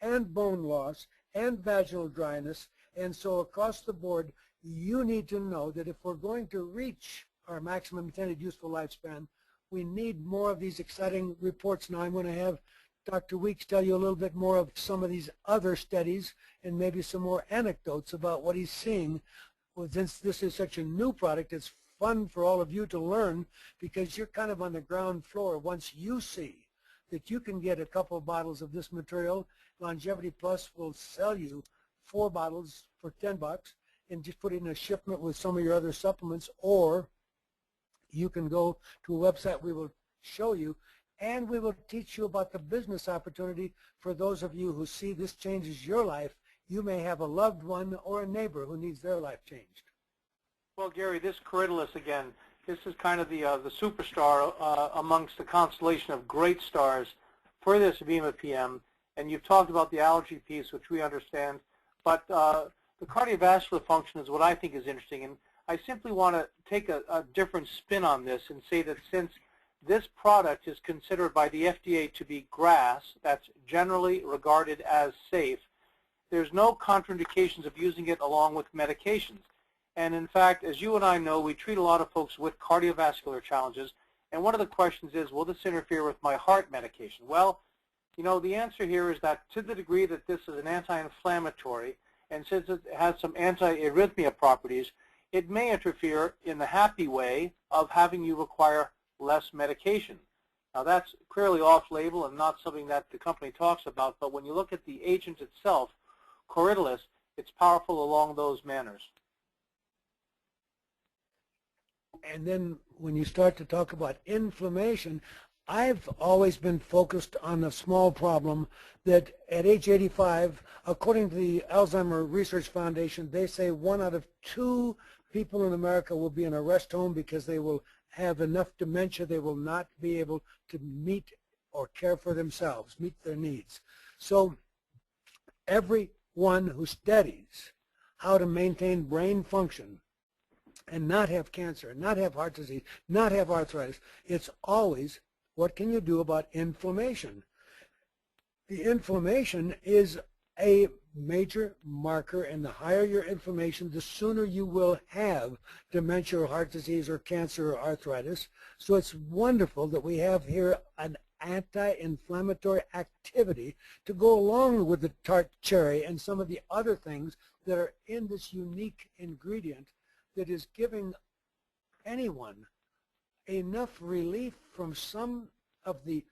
and bone loss and vaginal dryness. And so across the board, you need to know that if we're going to reach our maximum intended useful lifespan, we need more of these exciting reports. Now I'm going to have Dr. Weeks tell you a little bit more of some of these other studies and maybe some more anecdotes about what he's seeing. Well, since this is such a new product, it's fun for all of you to learn, because you're kind of on the ground floor. Once you see that you can get a couple of bottles of this material, Longevity Plus will sell you 4 bottles for $10 and just put it in a shipment with some of your other supplements, or you can go to a website we will show you, and we will teach you about the business opportunity for those of you who see this changes your life. You may have a loved one or a neighbor who needs their life changed. Well, Gary, this Corydalis, again, this is kind of the superstar amongst the constellation of great stars for this Vima PM. And you've talked about the allergy piece, which we understand. But the cardiovascular function is what I think is interesting. And I simply want to take a different spin on this and say that since this product is considered by the FDA to be GRAS, that's generally regarded as safe, there's no contraindications of using it along with medications. And in fact, as you and I know, we treat a lot of folks with cardiovascular challenges, and one of the questions is, will this interfere with my heart medication? Well, you know, the answer here is that to the degree that this is an anti-inflammatory, and since it has some anti-arrhythmia properties, it may interfere in the happy way of having you require less medication. Now that's clearly off-label and not something that the company talks about, but when you look at the agent itself, Corydalis, it's powerful along those manners. And then when you start to talk about inflammation, I've always been focused on the small problem that at age 85, according to the Alzheimer Research Foundation, they say 1 out of 2 people in America will be in a rest home because they will have enough dementia they will not be able to meet or care for themselves, meet their needs. So everyone who studies how to maintain brain function and not have cancer, not have heart disease, not have arthritis, it's always, what can you do about inflammation? The inflammation is a major marker, and the higher your inflammation, the sooner you will have dementia or heart disease or cancer or arthritis. So it's wonderful that we have here an anti-inflammatory activity to go along with the tart cherry and some of the other things that are in this unique ingredient that is giving anyone enough relief from some of the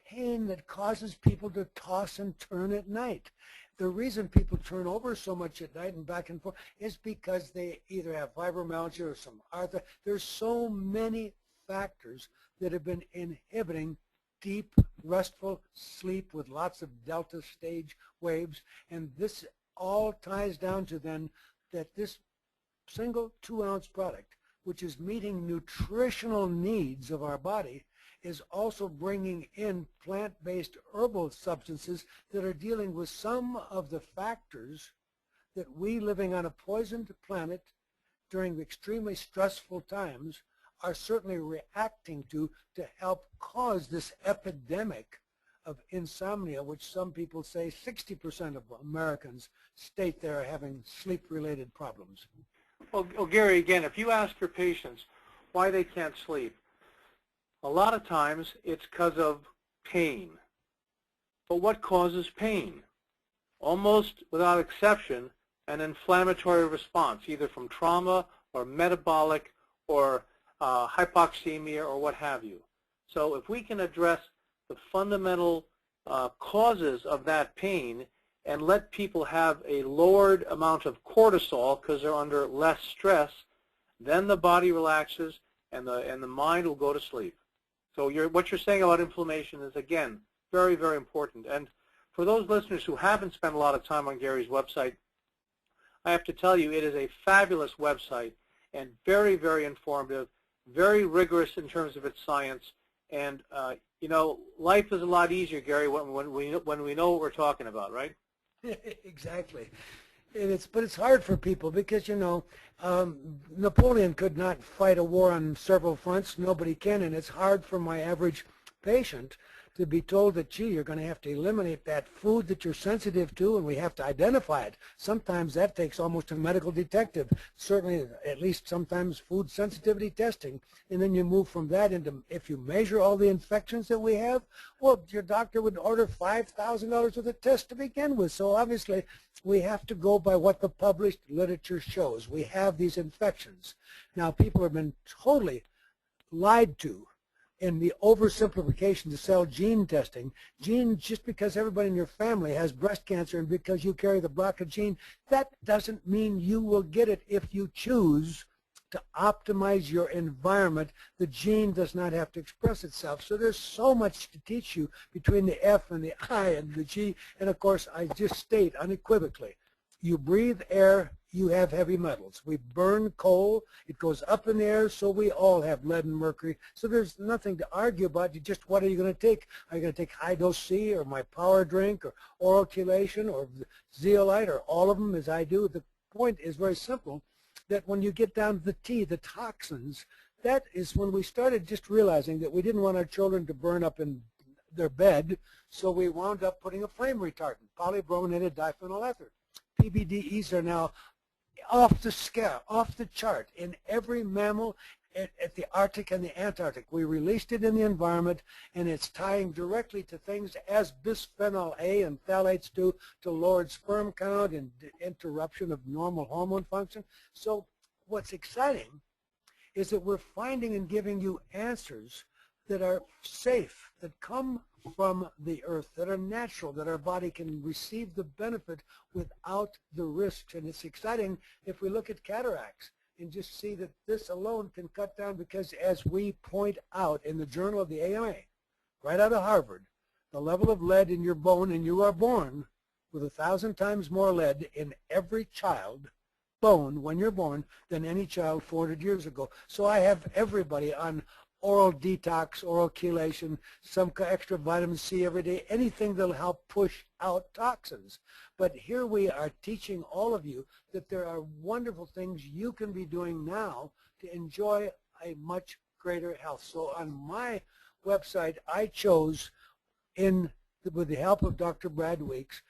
pain that causes people to toss and turn at night. The reason people turn over so much at night and back and forth is because they either have fibromyalgia or some arthritis. There's so many factors that have been inhibiting deep, restful sleep with lots of delta stage waves, and this all ties down to then that this single 2-ounce product, which is meeting nutritional needs of our body, is also bringing in plant-based herbal substances that are dealing with some of the factors that we living on a poisoned planet during extremely stressful times are certainly reacting to help cause this epidemic of insomnia, which some people say 60% of Americans state they're having sleep-related problems. Well, Gary, again, if you ask your patients why they can't sleep, a lot of times it's because of pain. But what causes pain? Almost without exception, an inflammatory response, either from trauma or metabolic or hypoxemia or what have you. So if we can address the fundamental causes of that pain and let people have a lowered amount of cortisol because they're under less stress, then the body relaxes and the mind will go to sleep. So what you're saying about inflammation is, again, very, very important. And for those listeners who haven't spent a lot of time on Gary's website, I have to tell you it is a fabulous website and very, very informative, very rigorous in terms of its science. And, you know, life is a lot easier, Gary, when we know what we're talking about, right? Exactly. But it's hard for people because, you know, Napoleon could not fight a war on several fronts. Nobody can, and it's hard for my average patient to be told that, gee, you're going to have to eliminate that food that you're sensitive to, and we have to identify it. Sometimes that takes almost a medical detective, certainly at least sometimes food sensitivity testing. And then you move from that into, if you measure all the infections that we have, well, your doctor would order $5,000 worth of tests to begin with. So obviously we have to go by what the published literature shows. We have these infections. Now, people have been totally lied to in the oversimplification to sell gene testing. Just because everybody in your family has breast cancer and because you carry the BRCA gene, that doesn't mean you will get it if you choose to optimize your environment. The gene does not have to express itself. So there's so much to teach you between the F and the I and the G. And of course, I just state unequivocally, you breathe air, you have heavy metals. We burn coal, it goes up in the air, so we all have lead and mercury. So there's nothing to argue about. You just, what are you going to take? Are you going to take high-dose C or my power drink or oral chelation or zeolite or all of them as I do? The point is very simple, that when you get down to the T, the toxins, that is when we started just realizing that we didn't want our children to burn up in their bed, so we wound up putting a flame retardant, polybrominated diphenyl ether. PBDEs are now off the scale, off the chart in every mammal at the Arctic and the Antarctic. We released it in the environment, and it's tying directly to things as bisphenol A and phthalates do to lowered sperm count and interruption of normal hormone function. So what's exciting is that we're finding and giving you answers that are safe, that come from the earth, that are natural, that our body can receive the benefit without the risks. And it's exciting if we look at cataracts and just see that this alone can cut down, because as we point out in the Journal of the AMA, right out of Harvard, the level of lead in your bone, and you are born with 1,000 times more lead in every child bone when you're born than any child 400 years ago. So I have everybody on oral detox, oral chelation, some extra vitamin C every day, anything that'll help push out toxins. But here we are teaching all of you that there are wonderful things you can be doing now to enjoy a much greater health. So on my website, I chose, with the help of Dr. Brad Weeks,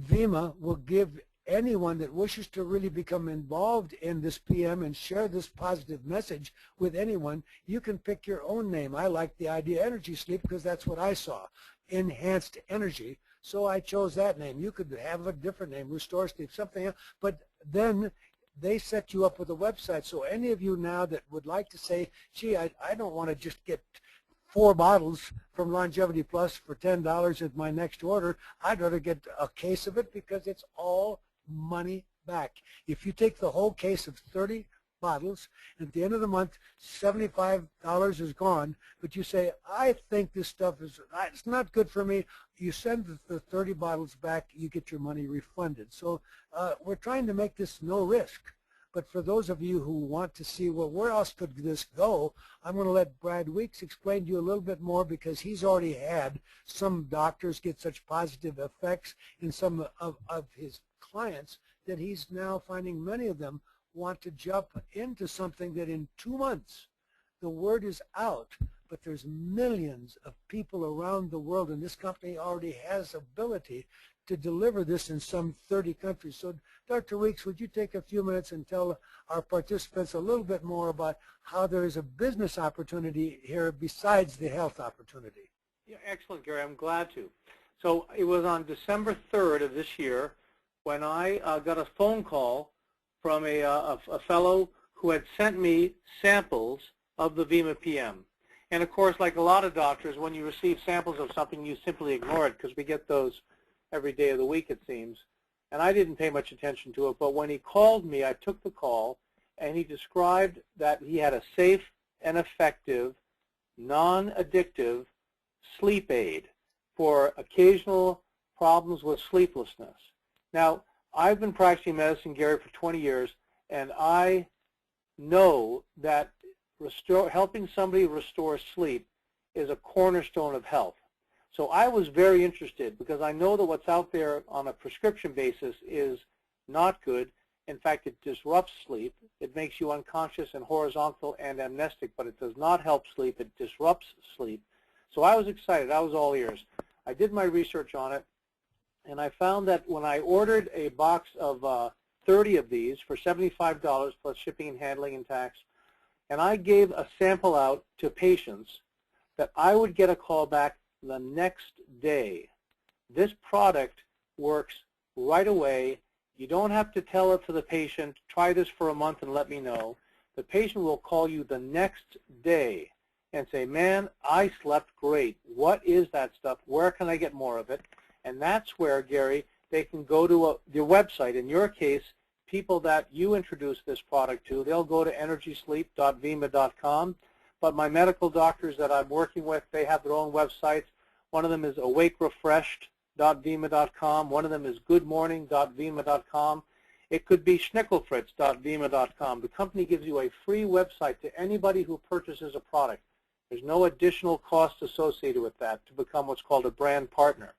Vima will give anyone that wishes to really become involved in this PM and share this positive message with anyone. You can pick your own name. I like the idea Energy Sleep because that's what I saw, enhanced energy. So I chose that name. You could have a different name, Restore Sleep, something else. But then they set you up with a website. So any of you now that would like to say, gee, I don't want to just get 4 bottles from Longevity Plus for $10 at my next order. I'd rather get a case of it because it's all money back. If you take the whole case of 30 bottles, at the end of the month, $75 is gone, but you say, I think this stuff is, it's not good for me, you send the 30 bottles back, you get your money refunded. So we're trying to make this no risk. But for those of you who want to see, well, where else could this go, I'm going to let Brad Weeks explain to you a little bit more, because he's already had some doctors get such positive effects in some of his clients that he's now finding many of them want to jump into something that in 2 months the word is out, but there's millions of people around the world, and this company already has ability to deliver this in some 30 countries. So Dr. Weeks, would you take a few minutes and tell our participants a little bit more about how there is a business opportunity here besides the health opportunity? Yeah, excellent, Gary. I'm glad to. So it was on December 3rd of this year when I got a phone call from a fellow who had sent me samples of the Vima PM. And of course, like a lot of doctors, when you receive samples of something, you simply ignore it because we get those every day of the week, it seems. And I didn't pay much attention to it, but when he called me, I took the call, and he described that he had a safe and effective, non-addictive sleep aid for occasional problems with sleeplessness. Now, I've been practicing medicine, Gary, for 20 years, and I know that helping somebody restore sleep is a cornerstone of health. So I was very interested because I know that what's out there on a prescription basis is not good. In fact, it disrupts sleep. It makes you unconscious and horizontal and amnestic, but it does not help sleep. It disrupts sleep. So I was excited. I was all ears. I did my research on it, and I found that when I ordered a box of 30 of these for $75 plus shipping and handling and tax, and I gave a sample out to patients, that I would get a call back the next day. This product works right away. You don't have to tell it to the patient, try this for a month and let me know. The patient will call you the next day and say, man, I slept great. What is that stuff? Where can I get more of it? And that's where, Gary, they can go to your website. In your case, people that you introduce this product to, they'll go to energysleep.vima.com. But my medical doctors that I'm working with, they have their own websites. One of them is awakerefreshed.vima.com. One of them is goodmorning.vima.com. It could be schnickelfritz.vima.com. The company gives you a free website to anybody who purchases a product. There's no additional cost associated with that to become what's called a brand partner.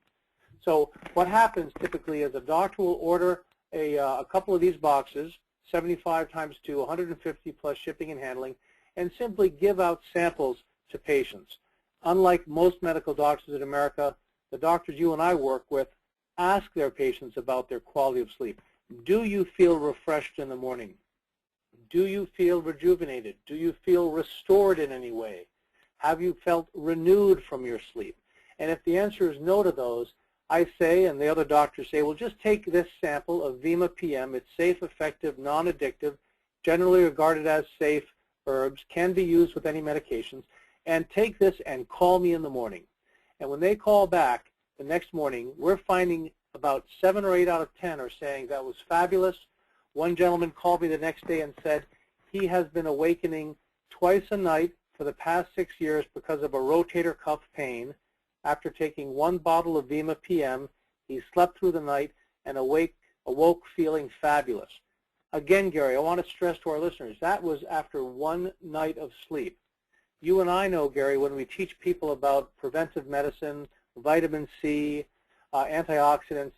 So what happens typically is a doctor will order a couple of these boxes, 75 times 2, 150 plus shipping and handling, and simply give out samples to patients. Unlike most medical doctors in America, the doctors you and I work with ask their patients about their quality of sleep. Do you feel refreshed in the morning? Do you feel rejuvenated? Do you feel restored in any way? Have you felt renewed from your sleep? And if the answer is no to those, I say, and the other doctors say, well, just take this sample of Vima PM. It's safe, effective, non-addictive, generally regarded as safe herbs, can be used with any medications, and take this and call me in the morning. And when they call back the next morning, we're finding about 7 or 8 out of 10 are saying that was fabulous. One gentleman called me the next day and said he has been awakening twice a night for the past 6 years because of a rotator cuff pain. After taking 1 bottle of Vima PM, he slept through the night and awoke feeling fabulous. Again, Gary, I want to stress to our listeners, that was after 1 night of sleep. You and I know, Gary, when we teach people about preventive medicine, vitamin C, antioxidants,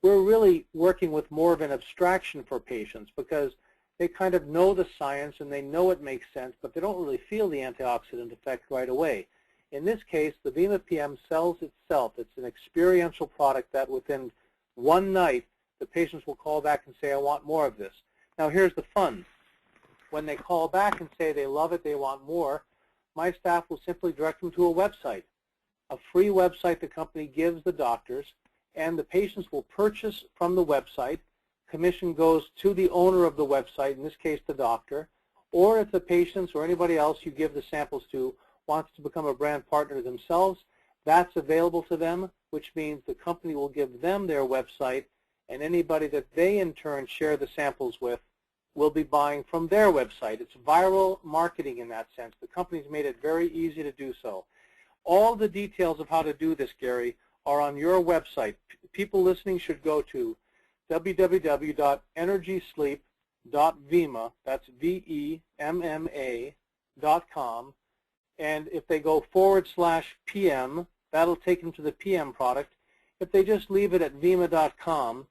we're really working with more of an abstraction for patients because they kind of know the science and they know it makes sense, but they don't really feel the antioxidant effect right away. In this case, the Vima PM sells itself. It's an experiential product that within 1 night, the patients will call back and say, I want more of this. Now, here's the fun. When they call back and say they love it, they want more, my staff will simply direct them to a website, a free website the company gives the doctors, and the patients will purchase from the website. Commission goes to the owner of the website, in this case the doctor, or if the patients or anybody else you give the samples to wants to become a brand partner themselves, that's available to them, which means the company will give them their website, and anybody that they in turn share the samples with will be buying from their website. It's viral marketing in that sense. The company's made it very easy to do so. All the details of how to do this, Gary, are on your website. People listening should go to www.energysleep.vima, that's VEMMA.com, and if they go /PM, that'll take them to the PM product. If they just leave it at vima.com,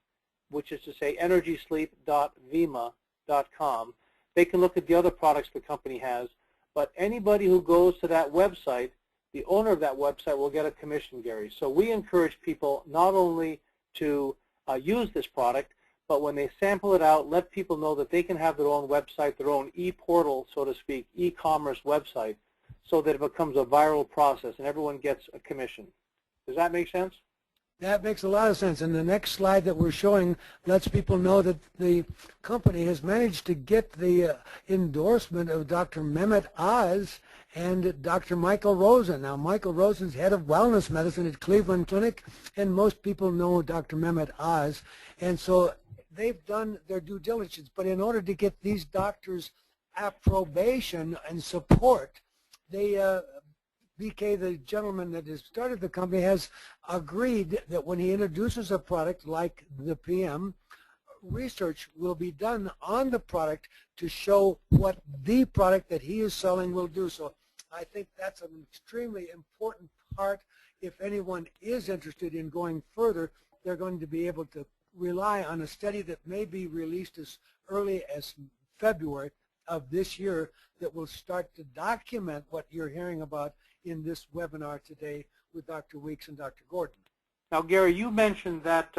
which is to say energysleep.vima.com, they can look at the other products the company has. but anybody who goes to that website, the owner of that website will get a commission, Gary. So we encourage people not only to use this product, but when they sample it out, let people know that they can have their own website, their own e-portal, so to speak, e-commerce website, so that it becomes a viral process and everyone gets a commission. Does that make sense? That makes a lot of sense. And the next slide that we're showing lets people know that the company has managed to get the endorsement of Dr. Mehmet Oz and Dr. Michael Rosen. Now, Michael Rosen's head of wellness medicine at Cleveland Clinic, and most people know Dr. Mehmet Oz. And so they've done their due diligence. But in order to get these doctors' approbation and support, they BK, the gentleman that has started the company, has agreed that when he introduces a product like the PM, research will be done on the product to show what the product that he is selling will do. So I think that's an extremely important part. If anyone is interested in going further, they're going to be able to rely on a study that may be released as early as February of this year that will start to document what you're hearing about in this webinar today with Dr. Weeks and Dr. Gordon. Now, Gary, you mentioned that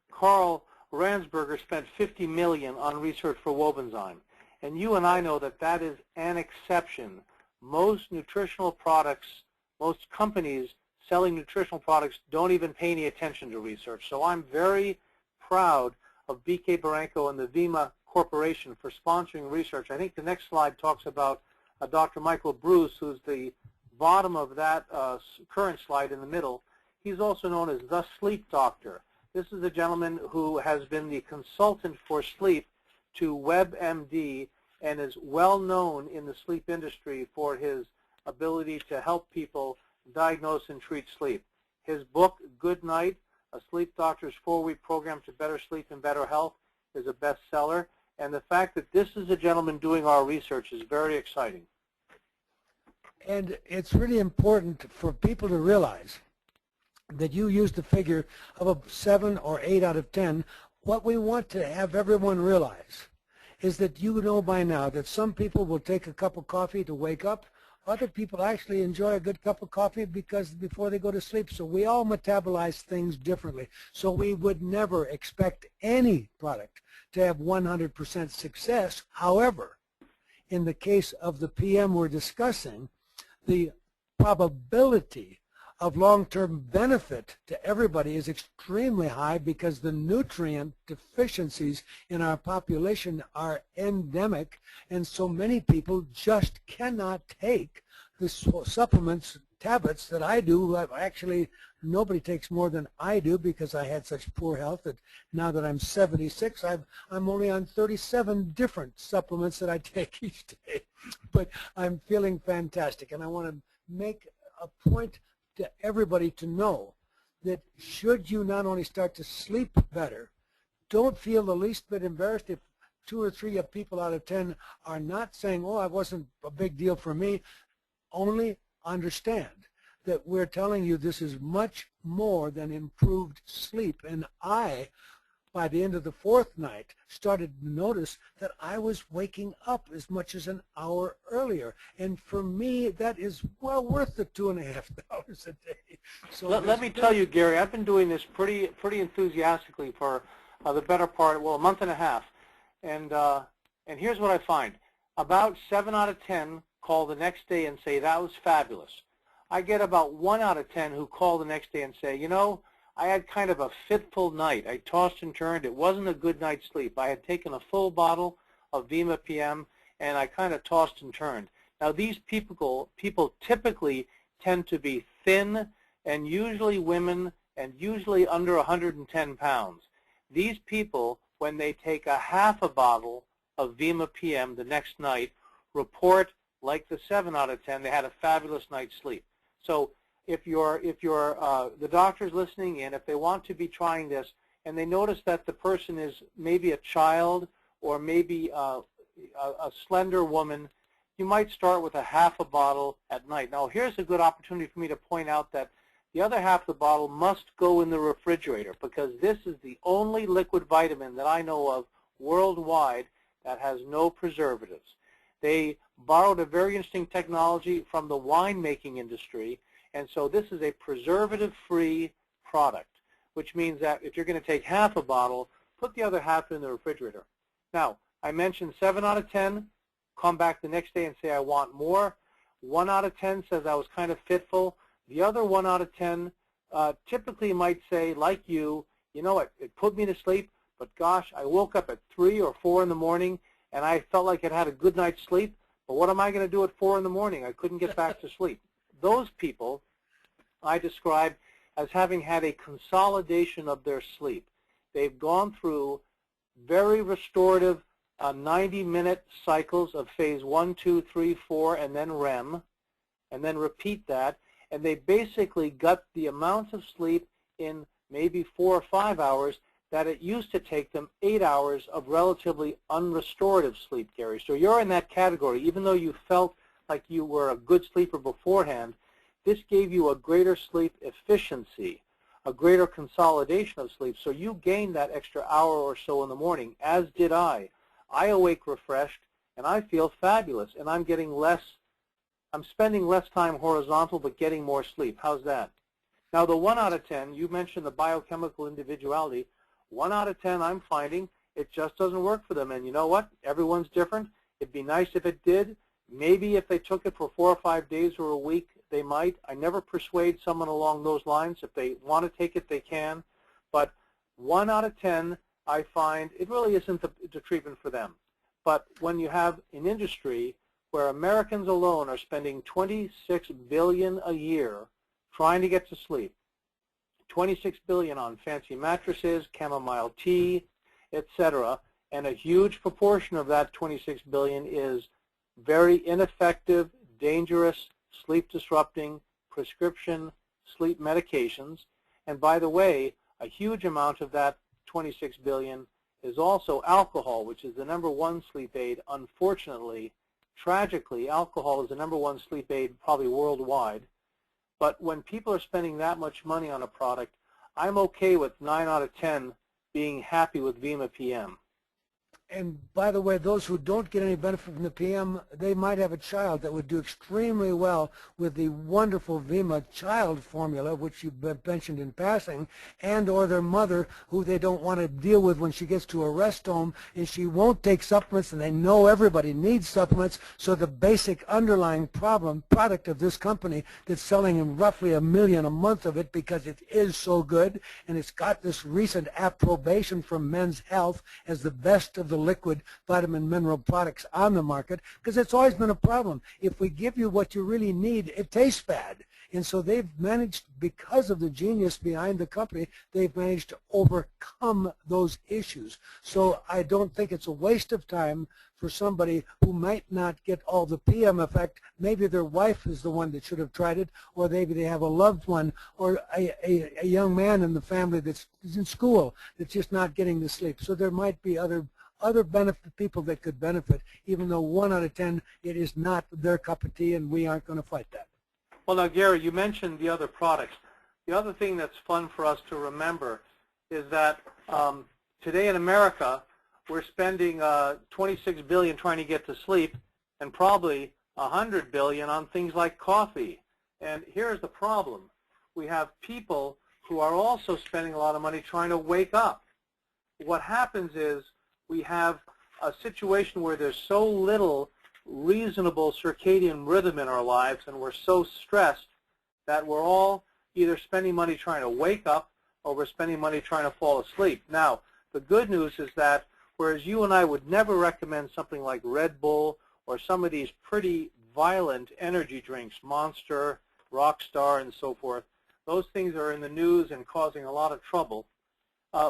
Carl Ransberger spent $50 million on research for Wobenzyme, and you and I know that that is an exception. Most nutritional products, most companies selling nutritional products don't even pay any attention to research. So I'm very proud of BK Barranco and the VIMA Corporation for sponsoring research. I think the next slide talks about Dr. Michael Bruce, who's the bottom of that current slide in the middle. He's also known as the sleep doctor. This is a gentleman who has been the consultant for sleep to WebMD and is well known in the sleep industry for his ability to help people diagnose and treat sleep. His book, Good Night, A Sleep Doctor's 4-Week Program to Better Sleep and Better Health, is a bestseller. And the fact that this is a gentleman doing our research is very exciting. And it's really important for people to realize that you used the figure of a 7 or 8 out of 10. What we want to have everyone realize is that you know by now that some people will take a cup of coffee to wake up. Other people actually enjoy a good cup of coffee because before they go to sleep. So we all metabolize things differently. So we would never expect any product to have 100% success. However, in the case of the PM we're discussing, the probability of long-term benefit to everybody is extremely high because the nutrient deficiencies in our population are endemic, and so many people just cannot take the supplements, tablets that I do. Actually, nobody takes more than I do because I had such poor health that now that I'm 76, I'm only on 37 different supplements that I take each day. But I'm feeling fantastic, and I want to make a point to everybody to know that should you not only start to sleep better, don't feel the least bit embarrassed if 2 or 3 people out of 10 are not saying, oh, it wasn't a big deal for me. Only understand that we're telling you this is much more than improved sleep. And I, by the end of the 4th night, started to notice that I was waking up as much as an hour earlier. And for me, that is well worth the $2.50 a day. So let me tell you, Gary, I've been doing this pretty enthusiastically for the better part, well, a month and a half. And here's what I find. About 7 out of 10 call the next day and say, that was fabulous. I get about 1 out of 10 who call the next day and say, you know, I had kind of a fitful night. I tossed and turned. It wasn't a good night's sleep. I had taken a full bottle of VIMA PM, and I kind of tossed and turned. Now, these people typically tend to be thin and usually women and usually under 110 pounds. These people, when they take a half a bottle of VIMA PM the next night, report, like the 7 out of 10, they had a fabulous night's sleep. So if the doctor's listening in, if they want to be trying this, and they notice that the person is maybe a child or maybe a slender woman, you might start with a half a bottle at night. Now, here's a good opportunity for me to point out that the other half of the bottle must go in the refrigerator, because this is the only liquid vitamin that I know of worldwide that has no preservatives. They borrowed a very interesting technology from the wine-making industry, and so this is a preservative-free product, which means that if you're going to take half a bottle, put the other half in the refrigerator. Now, I mentioned 7 out of 10 come back the next day and say, I want more. 1 out of 10 says I was kind of fitful. The other 1 out of 10 typically might say, like you know, it put me to sleep, but gosh, I woke up at 3 or 4 in the morning, and I felt like I'd had a good night's sleep, but what am I going to do at 4 in the morning? I couldn't get back to sleep. Those people I describe as having had a consolidation of their sleep. They've gone through very restorative 90-minute cycles of phase 1, 2, 3, 4, and then REM, and then repeat that, and they basically got the amount of sleep in maybe 4 or 5 hours that it used to take them 8 hours of relatively unrestorative sleep, Gary. So you're in that category. Even though you felt like you were a good sleeper beforehand, this gave you a greater sleep efficiency, a greater consolidation of sleep. So you gained that extra hour or so in the morning, as did I. I awake refreshed, and I feel fabulous, and I'm spending less time horizontal but getting more sleep. How's that? Now, the 1 out of 10, you mentioned the biochemical individuality. 1 out of 10, I'm finding it just doesn't work for them. And you know what? Everyone's different. It'd be nice if it did. Maybe if they took it for 4 or 5 days or a week, they might. I never persuade someone along those lines. If they want to take it, they can. But 1 out of 10, I find it really isn't the treatment for them. But when you have an industry where Americans alone are spending $26 billion a year trying to get to sleep, $26 billion on fancy mattresses, chamomile tea, etc., and a huge proportion of that $26 billion is very ineffective, dangerous, sleep-disrupting prescription sleep medications. And by the way, a huge amount of that $26 billion is also alcohol, which is the #1 sleep aid. Unfortunately, tragically, alcohol is the #1 sleep aid probably worldwide. But when people are spending that much money on a product, I'm okay with 9 out of 10 being happy with Vima PM. And by the way, those who don't get any benefit from the PM, they might have a child that would do extremely well with the wonderful Vima child formula, which you mentioned in passing, and or their mother, who they don't want to deal with when she gets to a rest home, and she won't take supplements, and they know everybody needs supplements, so the basic underlying product of this company that's selling them roughly 1 million a month of it because it is so good, and it's got this recent approbation from Men's Health as the best of the liquid vitamin mineral products on the market, because it's always been a problem. If we give you what you really need, it tastes bad. And so they've managed, because of the genius behind the company, they've managed to overcome those issues. So I don't think it's a waste of time for somebody who might not get all the PM effect. Maybe their wife is the one that should have tried it, or maybe they have a loved one, or a young man in the family that's in school that's just not getting the sleep. So there might be other benefit people that could benefit, even though 1 out of 10, it is not their cup of tea, and we aren't going to fight that. Well, now, Gary, you mentioned the other products. The other thing that's fun for us to remember is that today in America, we're spending $26 billion trying to get to sleep, and probably $100 billion on things like coffee. And here's the problem. We have people who are also spending a lot of money trying to wake up. What happens is we have a situation where there's so little reasonable circadian rhythm in our lives, and we're so stressed that we're all either spending money trying to wake up or we're spending money trying to fall asleep. Now, the good news is that whereas you and I would never recommend something like Red Bull or some of these pretty violent energy drinks, Monster, Rockstar, and so forth, those things are in the news and causing a lot of trouble.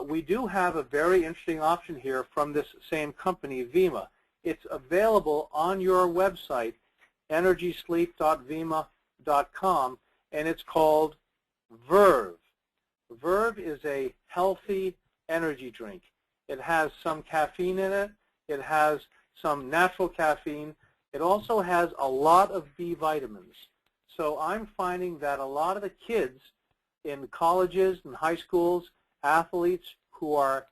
We do have a very interesting option here from this same company, Vima. It's available on your website, energysleep.vima.com, and it's called Verve. Verve is a healthy energy drink. It has some caffeine in it. It has some natural caffeine. It also has a lot of B vitamins. So I'm finding that a lot of the kids in colleges and high schools, athletes who are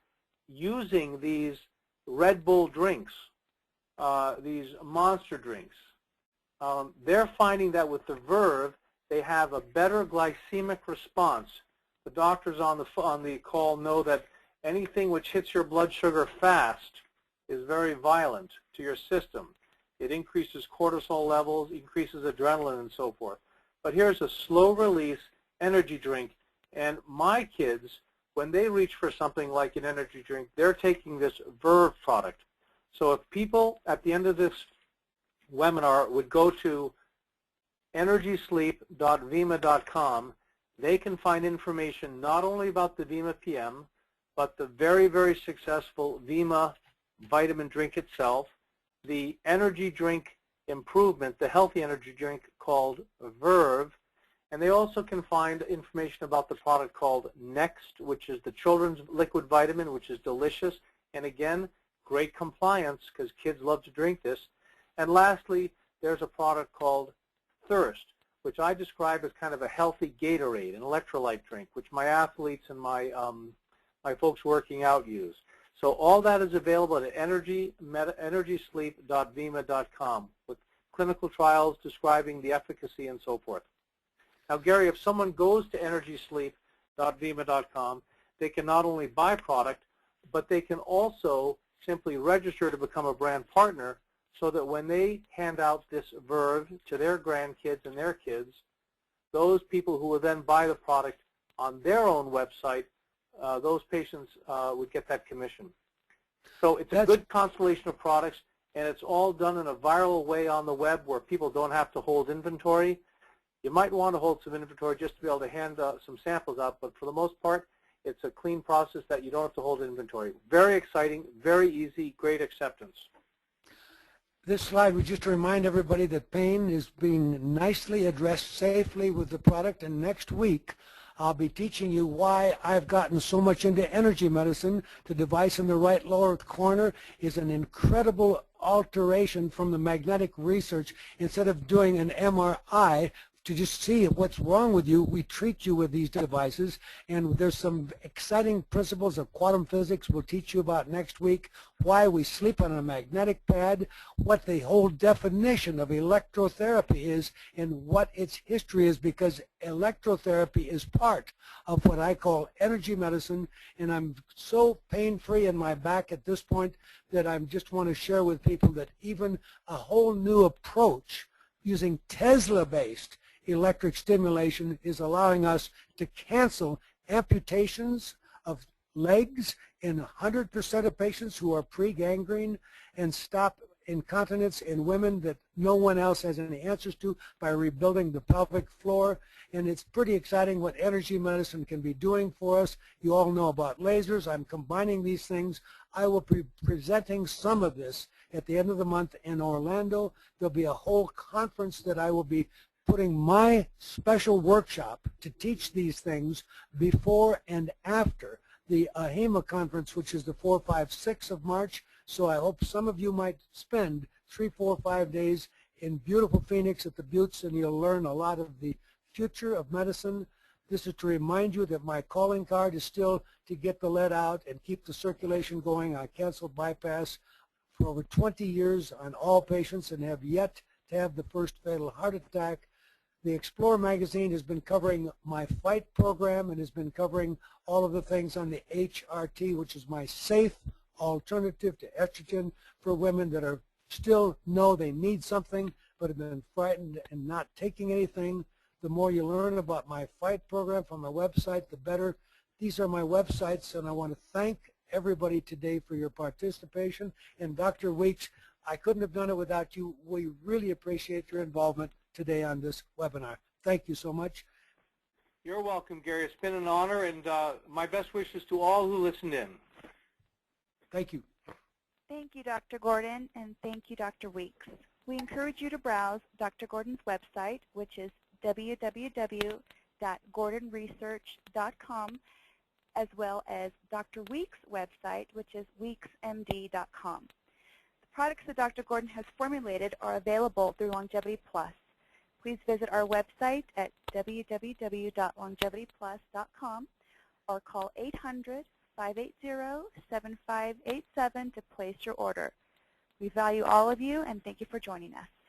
using these Red Bull drinks, these monster drinks. They're finding that with the Verve, they have a better glycemic response. The doctors on the call know that anything which hits your blood sugar fast is very violent to your system. It increases cortisol levels, increases adrenaline, and so forth. But here's a slow-release energy drink, and my kids, when they reach for something like an energy drink, they're taking this Verve product. So if people at the end of this webinar would go to energysleep.vima.com, they can find information not only about the Vima PM, but the very, very successful Vima vitamin drink itself, the energy drink improvement, the healthy energy drink called Verve, and they also can find information about the product called Next, which is the children's liquid vitamin, which is delicious, and again, great compliance because kids love to drink this. And lastly, there's a product called Thirst, which I describe as kind of a healthy Gatorade, an electrolyte drink, which my athletes and my folks working out use. So all that is available at energysleep.vima.com with clinical trials describing the efficacy and so forth. Now, Gary, if someone goes to energysleep.vima.com, they can not only buy product, but they can also simply register to become a brand partner so that when they hand out this Verve to their grandkids and their kids, those people who will then buy the product on their own website, those patients would get that commission. So it's a good constellation of products, and it's all done in a viral way on the web where people don't have to hold inventory. You might want to hold some inventory just to be able to hand some samples out, but for the most part, it's a clean process that you don't have to hold inventory. Very exciting, very easy, great acceptance. This slide was just to remind everybody that pain is being nicely addressed safely with the product, and next week I'll be teaching you why I've gotten so much into energy medicine. The device in the right lower corner is an incredible alteration from the magnetic research. Instead of doing an MRI to just see what's wrong with you, we treat you with these devices, and there's some exciting principles of quantum physics we'll teach you about next week, why we sleep on a magnetic pad, what the whole definition of electrotherapy is, and what its history is, because electrotherapy is part of what I call energy medicine, and I'm so pain-free in my back at this point that I just want to share with people that even a whole new approach using Tesla-based electric stimulation is allowing us to cancel amputations of legs in 100% of patients who are pre-gangrene and stop incontinence in women that no one else has any answers to by rebuilding the pelvic floor. And it's pretty exciting what energy medicine can be doing for us. You all know about lasers. I'm combining these things. I will be presenting some of this at the end of the month in Orlando. There'll be a whole conference that I will be putting my special workshop to teach these things before and after the AHIMA conference, which is the 4, 5, 6 of March. So I hope some of you might spend 3, 4, 5 days in beautiful Phoenix at the Buttes, and you'll learn a lot of the future of medicine. This is to remind you that my calling card is still to get the lead out and keep the circulation going on canceled bypass for over 20 years on all patients, and have yet to have the first fatal heart attack. The Explore magazine has been covering my fight program and has been covering all of the things on the HRT, which is my safe alternative to estrogen for women that are still know they need something but have been frightened and not taking anything. The more you learn about my fight program from my website, the better. These are my websites, and I want to thank everybody today for your participation. And Dr. Weeks, I couldn't have done it without you. We really appreciate your involvement today on this webinar. Thank you so much. You're welcome, Gary. It's been an honor, and my best wishes to all who listened in. Thank you. Thank you, Dr. Gordon, and thank you, Dr. Weeks. We encourage you to browse Dr. Gordon's website, which is www.gordonresearch.com, as well as Dr. Weeks' website, which is weeksmd.com. The products that Dr. Gordon has formulated are available through Longevity Plus. Please visit our website at www.longevityplus.com or call 800-580-7587 to place your order. We value all of you, and thank you for joining us.